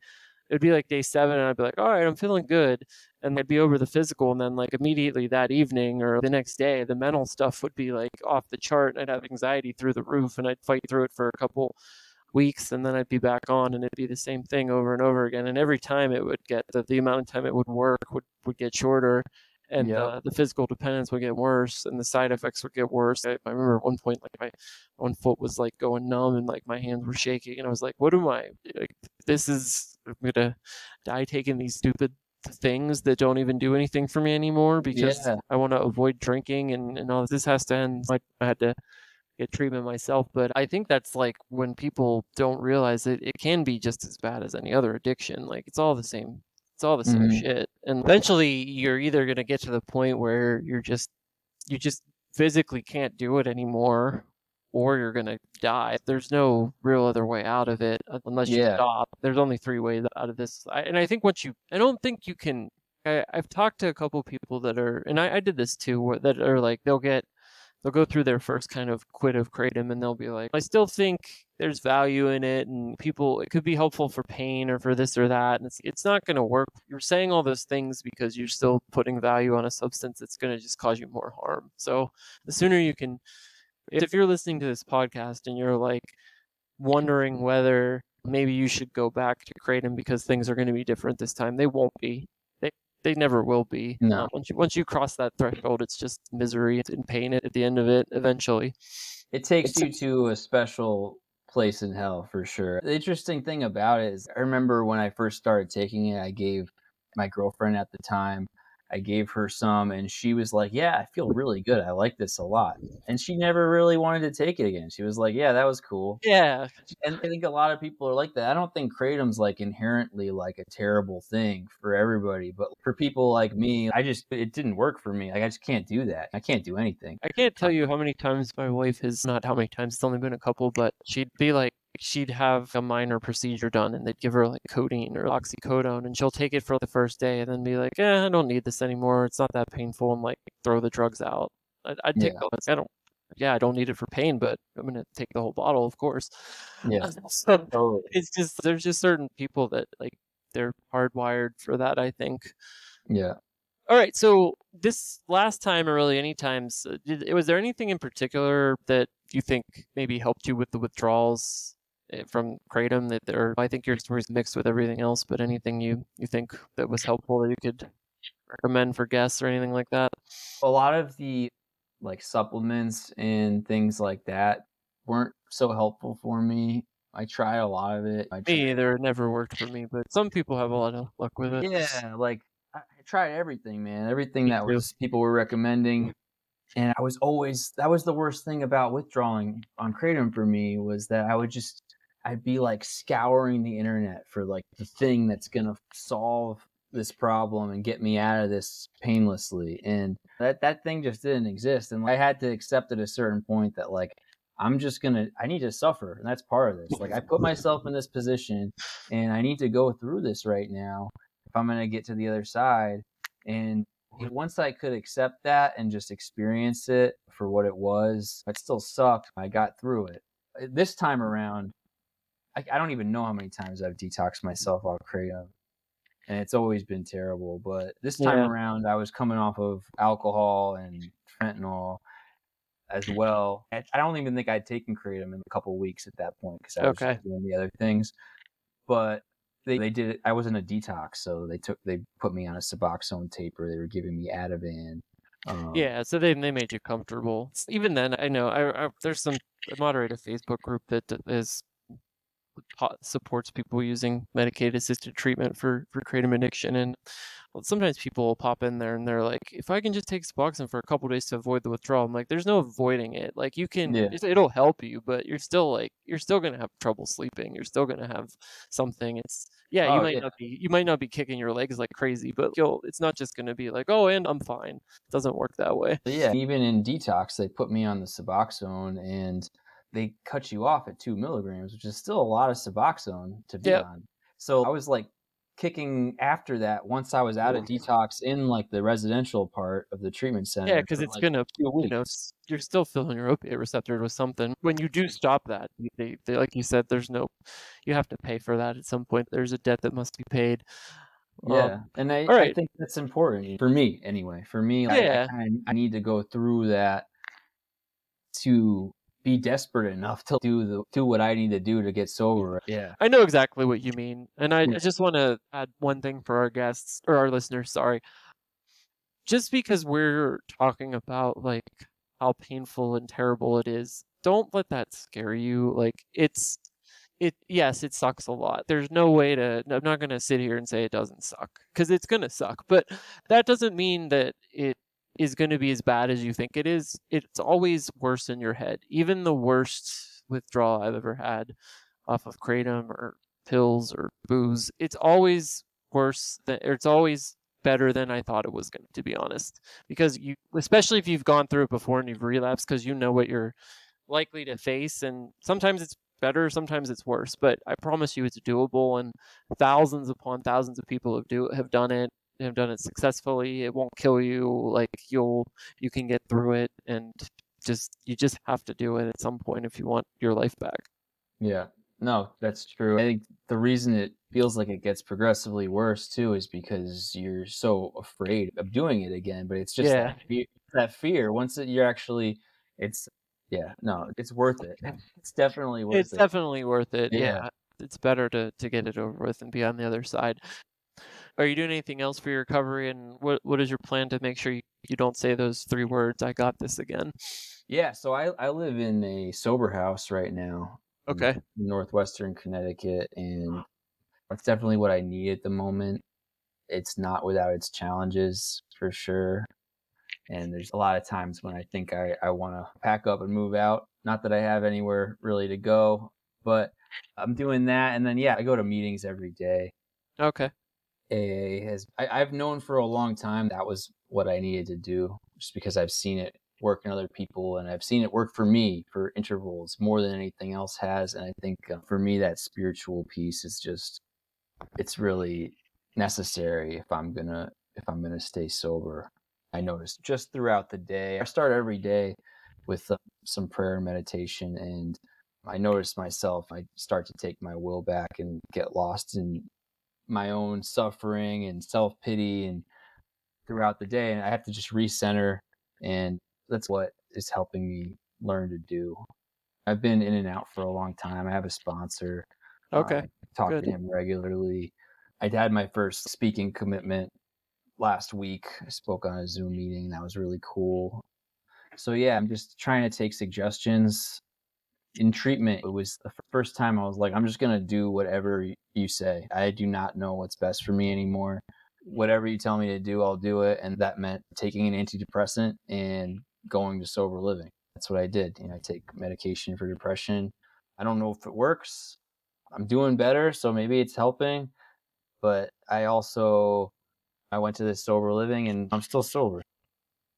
it'd be like day 7, and I'd be like, all right, I'm feeling good, and I'd be over the physical, and then like immediately that evening or the next day, the mental stuff would be like off the chart, and I'd have anxiety through the roof, and I'd fight through it for a couple weeks, and then I'd be back on, and it'd be the same thing over and over again, and every time it would get the amount of time it would work would get shorter, and the physical dependence would get worse, and the side effects would get worse. I remember at one point, like my one foot was like going numb, and like my hands were shaking, and I was like, what am I, like, I'm gonna die taking these stupid things that don't even do anything for me anymore because I want to avoid drinking, and all this has to end. I had to get treatment myself. But I think that's like when people don't realize it can be just as bad as any other addiction. Like it's all the same. It's all the same shit. And eventually you're either going to get to the point where you just physically can't do it anymore, or you're going to die. There's no real other way out of it unless you stop. There's only 3 ways out of this. I don't think you can I've talked to a couple people that are, and I did this too, that are like, they'll go through their first kind of quit of Kratom and they'll be like, I still think there's value in it and it could be helpful for pain or for this or that. And it's not going to work. You're saying all those things because you're still putting value on a substance that's going to just cause you more harm. So the sooner you can, if you're listening to this podcast and you're like wondering whether maybe you should go back to Kratom because things are going to be different this time, they won't be. They never will be. No. Once you cross that threshold, it's just misery and pain at the end of it eventually. It takes you to a special place in hell for sure. The interesting thing about it is I remember when I first started taking it, I gave my girlfriend at the time, I gave her some and she was like, "Yeah, I feel really good. I like this a lot." And she never really wanted to take it again. She was like, "Yeah, that was cool." Yeah. And I think a lot of people are like that. I don't think Kratom's like inherently like a terrible thing for everybody, but for people like me, it didn't work for me. Like I just can't do that. I can't do anything. I can't tell you how many times my wife has, not how many times, it's only been a couple, but she'd have a minor procedure done and they'd give her like codeine or oxycodone and she'll take it for the first day and then be like, I don't need this anymore. It's not that painful, and like throw the drugs out. I'd take those. I don't need it for pain, but I'm going to take the whole bottle, of course. Yeah. So Totally. there's just certain people that like they're hardwired for that, I think. Yeah. All right, so this last time, or really any times, was there anything in particular that you think maybe helped you with the withdrawals from Kratom? I think your story's mixed with everything else, but anything you think that was helpful that you could recommend for guests or anything like that? A lot of the like supplements and things like that weren't so helpful for me. I tried a lot of it. Me either. It never worked for me, but some people have a lot of luck with it. Yeah, like I tried everything, man. Everything Me that too. was people were recommending. And I was always that was the worst thing about withdrawing on Kratom for me was that I'd be like scouring the internet for like the thing that's gonna solve this problem and get me out of this painlessly. And that thing just didn't exist. And I had to accept at a certain point that like I need to suffer. And that's part of this. Like I put myself in this position and I need to go through this right now if I'm gonna get to the other side. And once I could accept that and just experience it for what it was, it still sucked. I got through it. This time around, I don't even know how many times I've detoxed myself off Kratom, and it's always been terrible. But this time around, I was coming off of alcohol and fentanyl as well. I don't even think I'd taken Kratom in a couple of weeks at that point because I was just doing the other things. But they did it. I was in a detox, so they put me on a Suboxone taper. They were giving me Ativan. Yeah, so they made you comfortable. Even then, I know I I moderate a Facebook group that supports people using medicated assisted treatment for Kratom addiction, and sometimes people will pop in there and they're like, if I can just take Suboxone for a couple days to avoid the withdrawal, I'm like, there's no avoiding it. Like you can, it'll help you, but you're still gonna have trouble sleeping. You're still gonna have something. You might not be kicking your legs like crazy, but it's not just gonna be like, oh, and I'm fine. It doesn't work that way. Yeah, even in detox, they put me on the Suboxone and they cut you off at 2 milligrams, which is still a lot of Suboxone to be on. So I was like kicking after that once I was out of detox in like the residential part of the treatment center. Yeah, because it's gonna, you're still filling your opiate receptor with something. When you do stop that, they like you said, you have to pay for that at some point. There's a debt that must be paid. Yeah, and I think that's important for me anyway. For me, I need to go through that to be desperate enough to do what I need to do to get sober. Yeah. I know exactly what you mean. And I just want to add one thing for our guests or our listeners, sorry. Just because we're talking about like how painful and terrible it is, don't let that scare you. Like yes, it sucks a lot. There's no way I'm not going to sit here and say it doesn't suck because it's going to suck, but that doesn't mean that it is going to be as bad as you think it is. It's always worse in your head. Even the worst withdrawal I've ever had off of Kratom or pills or booze, it's always it's always better than I thought it was going to be honest. Because especially if you've gone through it before and you've relapsed, because you know what you're likely to face, and sometimes it's better, sometimes it's worse, but I promise you it's doable, and thousands upon thousands of people have done it. have done it successfully. It won't kill you. Like you can get through it, and you just have to do it at some point if you want your life back. Yeah. No, that's true. I think the reason it feels like it gets progressively worse too is because you're so afraid of doing it again. But it's just Yeah, that fear. Once you're actually, it's yeah, no, it's worth it. It's definitely worth it's it. definitely worth it. Yeah. Yeah, it's better to get it over with and be on the other side. Are you doing anything else for your recovery? And what is your plan to make sure you don't say those 3 words, "I got this" again? Yeah, so I live in a sober house right now in Okay. northwestern Connecticut, and that's definitely what I need at the moment. It's not without its challenges for sure. And there's a lot of times when I think I want to pack up and move out. Not that I have anywhere really to go, but I'm doing that. And then, yeah, I go to meetings every day. Okay. I've known for a long time that was what I needed to do just because I've seen it work in other people and I've seen it work for me for intervals more than anything else has. And I think for me, that spiritual piece is just, it's really necessary if I'm gonna stay sober. I notice just throughout the day, I start every day with some prayer and meditation, and I notice myself, I start to take my will back and get lost in my own suffering and self-pity and throughout the day, and I have to just recenter, and that's what is helping me learn to do. I've been in and out for a long time. I have a sponsor. Okay. I talk to Good. him regularly. I had my first speaking commitment last week. I spoke on a Zoom meeting. That was really cool. So yeah, I'm just trying to take suggestions in treatment. It was the first time I was like, I'm just going to do whatever you say. I do not know what's best for me anymore. Whatever you tell me to do, I'll do it. And that meant taking an antidepressant and going to sober living. That's what I did. I take medication for depression. I don't know if it works. I'm doing better, so maybe it's helping. But I went to this sober living and I'm still sober.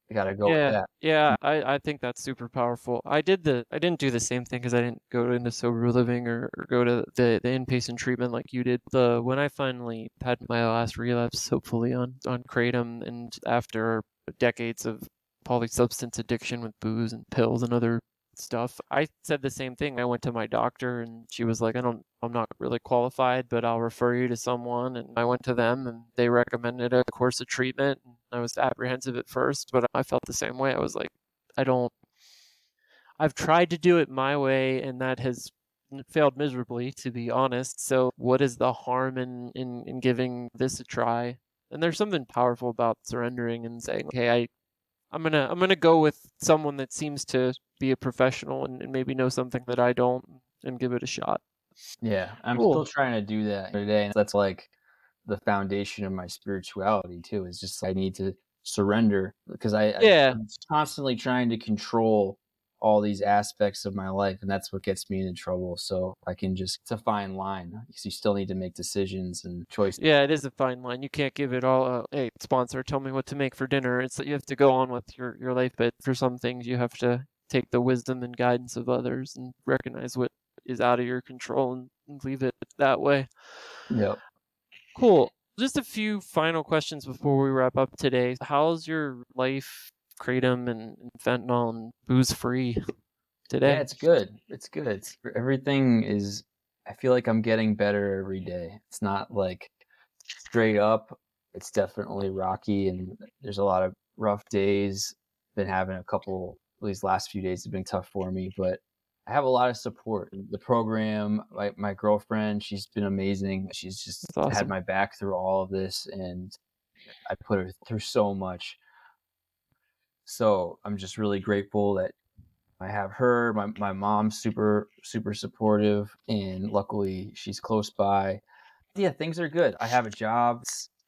I got to go with Yeah, that. yeah, I think that's super powerful. I didn't do the same thing because I didn't go into sober living or go to the inpatient treatment like you did. When I finally had my last relapse, hopefully on Kratom, and after decades of polysubstance addiction with booze and pills and other stuff, I said the same thing. I went to my doctor and she was like, I'm not really qualified, but I'll refer you to someone. And I went to them and they recommended a course of treatment. I was apprehensive at first, but I felt the same way. I was like, I don't, I've tried to do it my way and that has failed miserably, to be honest. So what is the harm in giving this a try? And there's something powerful about surrendering and saying, okay, I'm gonna go with someone that seems to be a professional and maybe know something that I don't and give it a shot. Yeah, I'm still Cool. trying to do that today. And that's like the foundation of my spirituality too, is just I need to surrender because Yeah. I'm constantly trying to control all these aspects of my life, and that's what gets me into trouble. So I can just, it's a fine line because you still need to make decisions and choices. Yeah, it is a fine line. You can't give it all, hey, sponsor, tell me what to make for dinner. It's that you have to go on with your life, but for some things you have to take the wisdom and guidance of others and recognize what is out of your control and leave it that way. Yep. Cool. Just a few final questions before we wrap up today. How's your life, kratom and fentanyl and booze free Yeah, today? it's good. It's good. Everything is, I feel like I'm getting better every day. It's not like straight up. It's definitely rocky and there's a lot of rough days. Been having a couple, these last few days have been tough for me, but I have a lot of support. The program, my girlfriend, she's been amazing. She's just That's had awesome. my back through all of this and I put her through so much. So I'm just really grateful that I have her. My mom's super supportive, and luckily she's close by. Yeah, things are good. I have a job.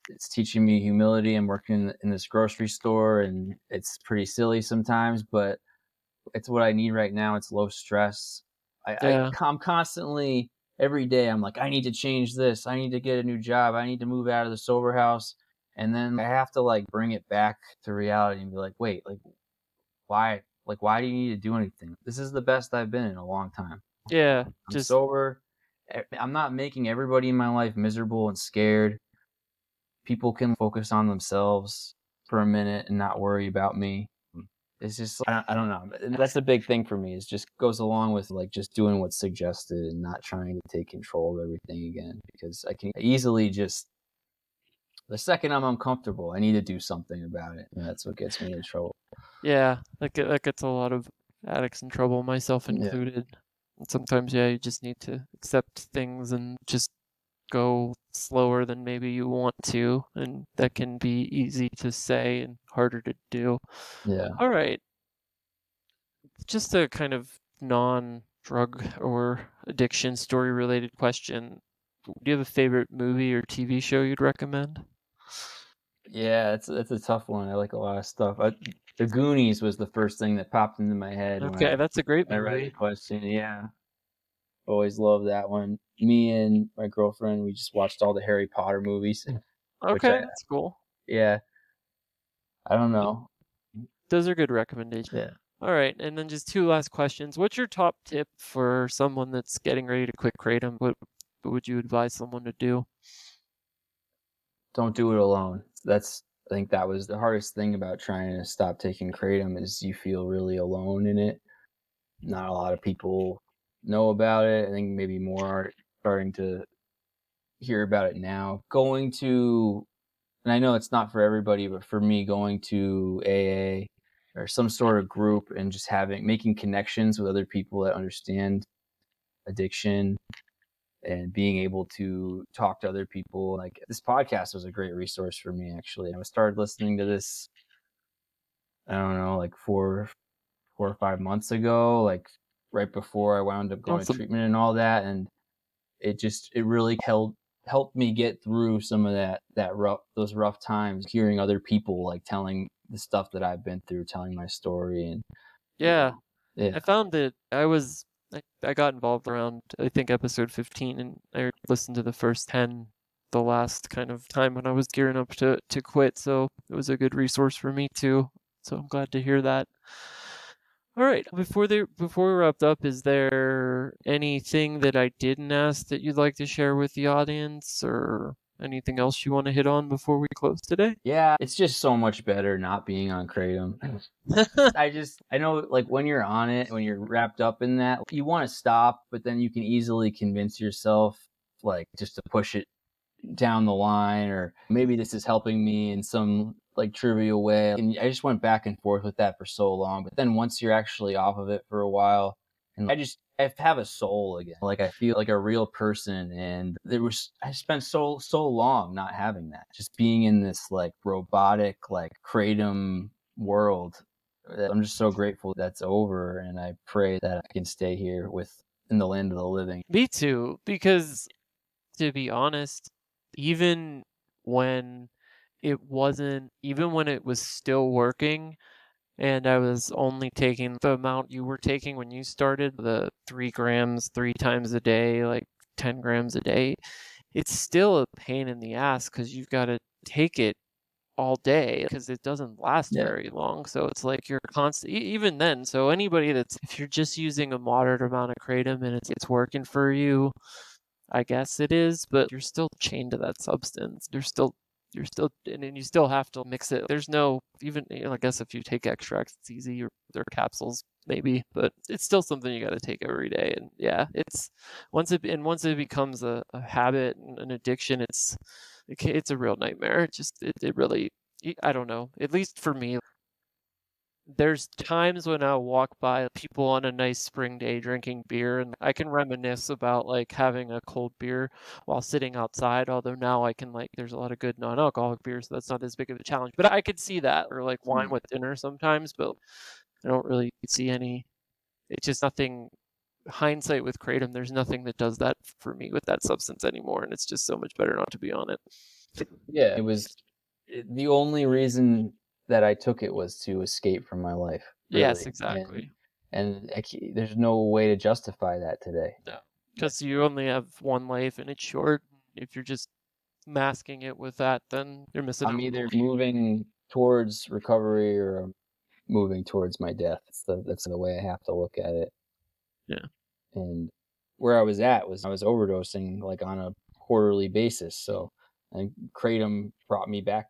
It's teaching me humility. I'm working in this grocery store, and it's pretty silly sometimes, but it's what I need right now. It's low stress. Yeah. I'm constantly every day. I'm like, I need to change this. I need to get a new job. I need to move out of the sober house, and then I have to like bring it back to reality and be like, wait, why? Like, why do you need to do anything? This is the best I've been in a long time. Yeah. I'm Just sober. I'm not making everybody in my life miserable and scared. people can focus on themselves for a minute and not worry about me. It's just, I don't know. That's a big thing for me. It just goes along with like just doing what's suggested and not trying to take control of everything again, because I can easily just, the second I'm uncomfortable, I need to do something about it. And that's what gets me in trouble. Yeah, that gets a lot of addicts in trouble, myself Yeah. included. And sometimes, yeah, you just need to accept things and just go slower than maybe you want to, and that can be easy to say and harder to do. Yeah. All right, just a kind of non-drug or addiction story related question. Do you have a favorite movie or TV show you'd recommend? Yeah, it's a tough one. I like a lot of stuff. The Goonies was the first thing that popped into my head Okay, that's a great when I read movie. your question. Yeah, always loved that one. Me and my girlfriend, we just watched all the Harry Potter movies, which Okay, that's cool. yeah, I don't know. Those are good recommendations. Yeah. All right, and then just two last questions. What's your top tip for someone that's getting ready to quit Kratom? What would you advise someone to do? Don't do it alone. I think that was the hardest thing about trying to stop taking Kratom, is you feel really alone in it. Not a lot of people know about it. I think maybe more are starting to hear about it now. And I know it's not for everybody, but for me, going to AA or some sort of group and just making connections with other people that understand addiction and being able to talk to other people. Like, this podcast was a great resource for me, actually. I started listening to this, I don't know, like 4 or 5 months ago, like right before I wound up going to Awesome. treatment and all that. And it really helped me get through some of those rough times, hearing other people like telling the stuff that I've been through, telling my story. And Yeah, yeah. I found that I got involved around, I think, episode 15, and I listened to the first 10 the last kind of time when I was gearing up to quit, so it was a good resource for me too. So I'm glad to hear that. All right, before we wrapped up, is there anything that I didn't ask that you'd like to share with the audience, or anything else you want to hit on before we close today? Yeah, it's just so much better not being on Kratom. I know, like, when you're on it, when you're wrapped up in that, you want to stop, but then you can easily convince yourself, like, just to push it down the line, or maybe this is helping me in some like trivial way. And I just went back and forth with that for so long. But then once you're actually off of it for a while, and I have a soul again. Like, I feel like a real person. And I spent so long not having that, just being in this like robotic, like Kratom world. I'm just so grateful that's over, and I pray that I can stay here in the land of the living. Me too, because to be honest, even when even when it was still working and I was only taking the amount you were taking when you started, the 3 grams 3 times a day, like 10 grams a day, it's still a pain in the ass because you've got to take it all day because it doesn't last Yeah. very long. So it's like you're constant, even then. So anybody if you're just using a moderate amount of kratom and it's working for you, I guess it is, but you're still chained to that substance. And then you still have to mix it. There's no, even, I guess if you take extracts, it's easy, or they're capsules maybe, but it's still something you got to take every day. And yeah, once it becomes a habit and an addiction, it's a real nightmare. It really, I don't know, at least for me, there's times when I'll walk by people on a nice spring day drinking beer, and I can reminisce about like having a cold beer while sitting outside. Although now I can, like, there's a lot of good non-alcoholic beers, so that's not as big of a challenge. But I could see that, or like wine with dinner sometimes, but I don't really see any. It's just nothing. Hindsight with kratom, there's nothing that does that for me with that substance anymore, and it's just so much better not to be on it. Yeah, the only reason that I took it was to escape from my life. Really. Yes, exactly. And there's no way to justify that today. No, because you only have one life and it's short. If you're just masking it with that, then you're missing I'm out. either moving towards recovery or I'm moving towards my death. That's the way I have to look at it. Yeah. And where I was at was I was overdosing like on a quarterly basis. So and Kratom brought me there.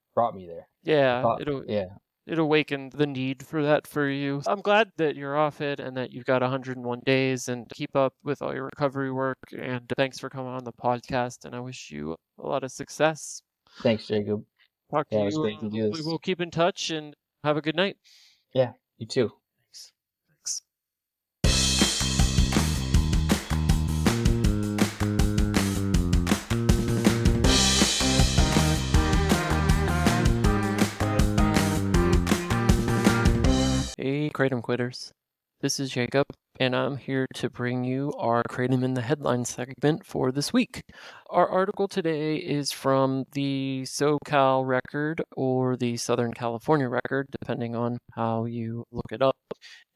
Yeah, Yeah. it awakened the need for that for you. I'm glad that you're off it and that you've got 101 days, and keep up with all your recovery work. And thanks for coming on the podcast, and I wish you a lot of success. Thanks, Jacob. Talk to Yeah, it you. was great to do Hopefully this. we'll keep in touch, and have a good night. Yeah, you too. Thanks. Hey, Kratom Quitters. This is Jacob, and I'm here to bring you our Kratom in the Headline segment for this week. Our article today is from the SoCal Record or the Southern California Record, depending on how you look it up.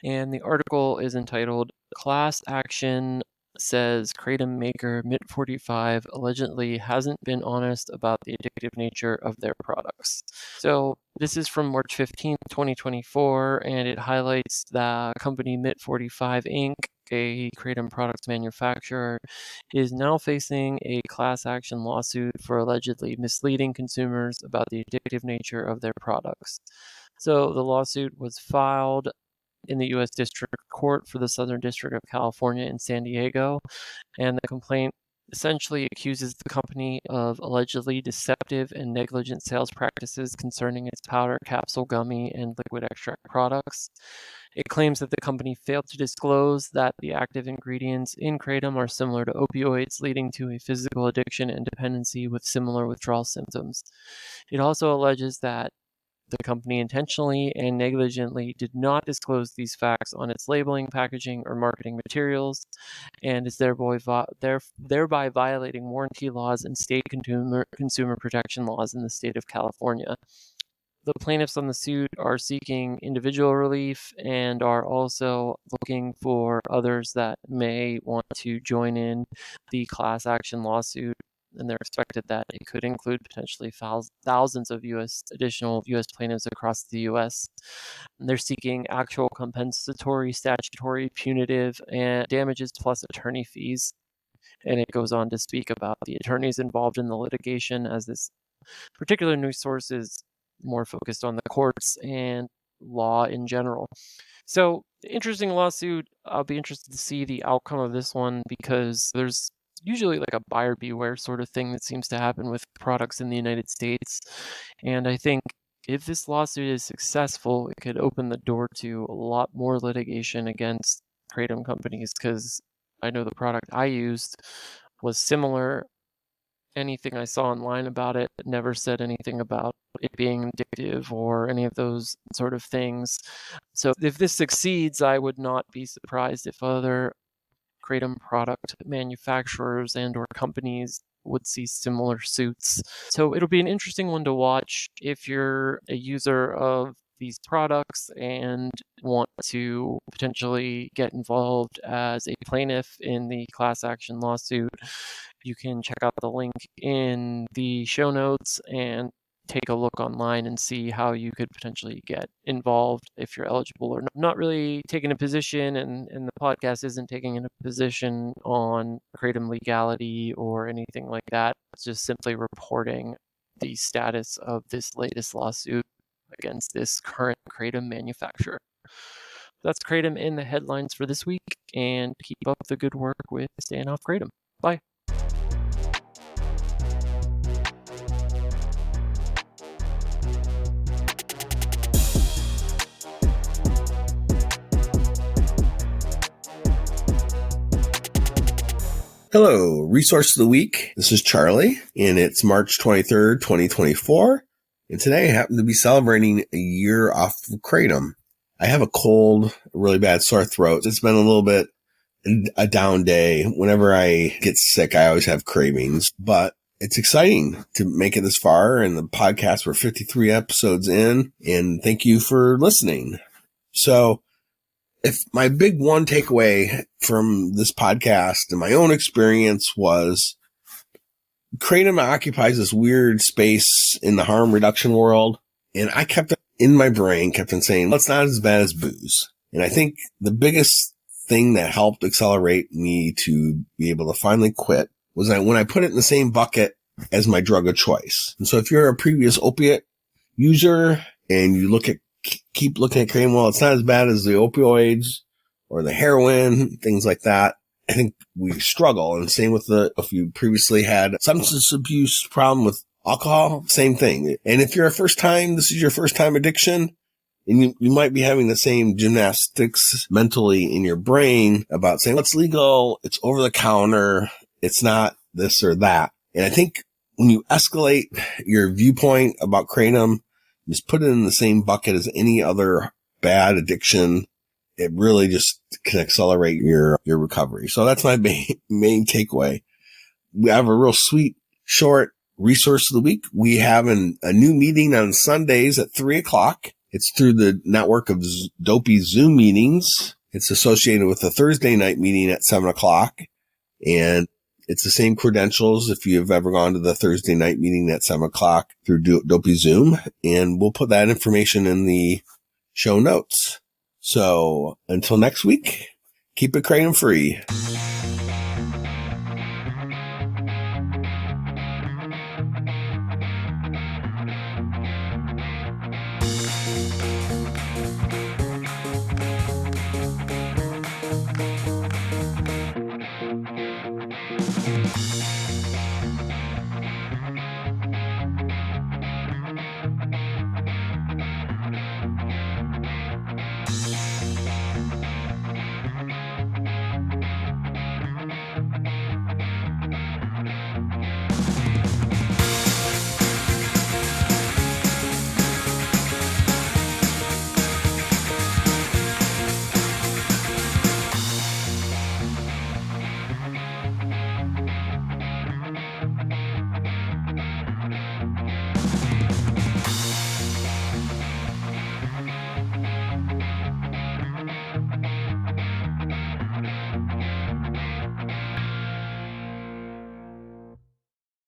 And the article is entitled Class Action Says Kratom Maker Mit45 Allegedly Hasn't Been Honest About the Addictive Nature of Their Products. So this is from March 15th, 2024, and it highlights the company Mit45 Inc., a Kratom products manufacturer, is now facing a class action lawsuit for allegedly misleading consumers about the addictive nature of their products. So the lawsuit was filed in the U.S. District Court for the Southern District of California in San Diego, and the complaint essentially accuses the company of allegedly deceptive and negligent sales practices concerning its powder, capsule, gummy, and liquid extract products. It claims that the company failed to disclose that the active ingredients in Kratom are similar to opioids, leading to a physical addiction and dependency with similar withdrawal symptoms. It also alleges that the company intentionally and negligently did not disclose these facts on its labeling, packaging, or marketing materials, and is thereby violating warranty laws and state consumer protection laws in the state of California. The plaintiffs on the suit are seeking individual relief and are also looking for others that may want to join in the class action lawsuit. And they're expected that it could include potentially thousands of additional U.S. plaintiffs across the U.S. And they're seeking actual compensatory, statutory, punitive, and damages plus attorney fees. And it goes on to speak about the attorneys involved in the litigation, as this particular news source is more focused on the courts and law in general. So, interesting lawsuit. I'll be interested to see the outcome of this one, because there's usually like a buyer beware sort of thing that seems to happen with products in the United States. And I think if this lawsuit is successful, it could open the door to a lot more litigation against Kratom companies, because I know the product I used was similar. Anything I saw online about it never said anything about it being addictive or any of those sort of things. So if this succeeds, I would not be surprised if other Kratom product manufacturers and or companies would see similar suits. So it'll be an interesting one to watch if you're a user of these products and want to potentially get involved as a plaintiff in the class action lawsuit. You can check out the link in the show notes and take a look online and see how you could potentially get involved if you're eligible or not. Not really taking a position, and the podcast isn't taking a position on Kratom legality or anything like that. It's just simply reporting the status of this latest lawsuit against this current Kratom manufacturer. That's Kratom in the headlines for this week, and keep up the good work with staying off Kratom. Bye. Hello, Resource of the Week. This is Charlie, and it's March 23rd, 2024. And today I happen to be celebrating a year off of Kratom. I have a cold, really bad sore throat. It's been a little bit a down day. Whenever I get sick, I always have cravings, but it's exciting to make it this far. And the podcast, we're 53 episodes in, and thank you for listening. So, if my big one takeaway from this podcast and my own experience was Kratom occupies this weird space in the harm reduction world. And I kept in my brain, kept on saying, well, it's not as bad as booze. And I think the biggest thing that helped accelerate me to be able to finally quit was that when I put it in the same bucket as my drug of choice. And so if you're a previous opiate user and you keep looking at Kratom, well, it's not as bad as the opioids or the heroin, things like that. I think we struggle. And same with if you previously had substance abuse problem with alcohol, same thing. And if you're this is your first time addiction, and you might be having the same gymnastics mentally in your brain about saying, well, it's legal, it's over the counter, it's not this or that. And I think when you escalate your viewpoint about Kratom, just put it in the same bucket as any other bad addiction, it really just can accelerate your recovery. So that's my main takeaway. We have a real sweet, short resource of the week. We have a new meeting on Sundays at 3:00. It's through the network of Dopey Zoom meetings. It's associated with the Thursday night meeting at 7:00. And it's the same credentials if you've ever gone to the Thursday night meeting at 7:00 through Dopey Zoom. And we'll put that information in the show notes. So until next week, keep it Kratom free.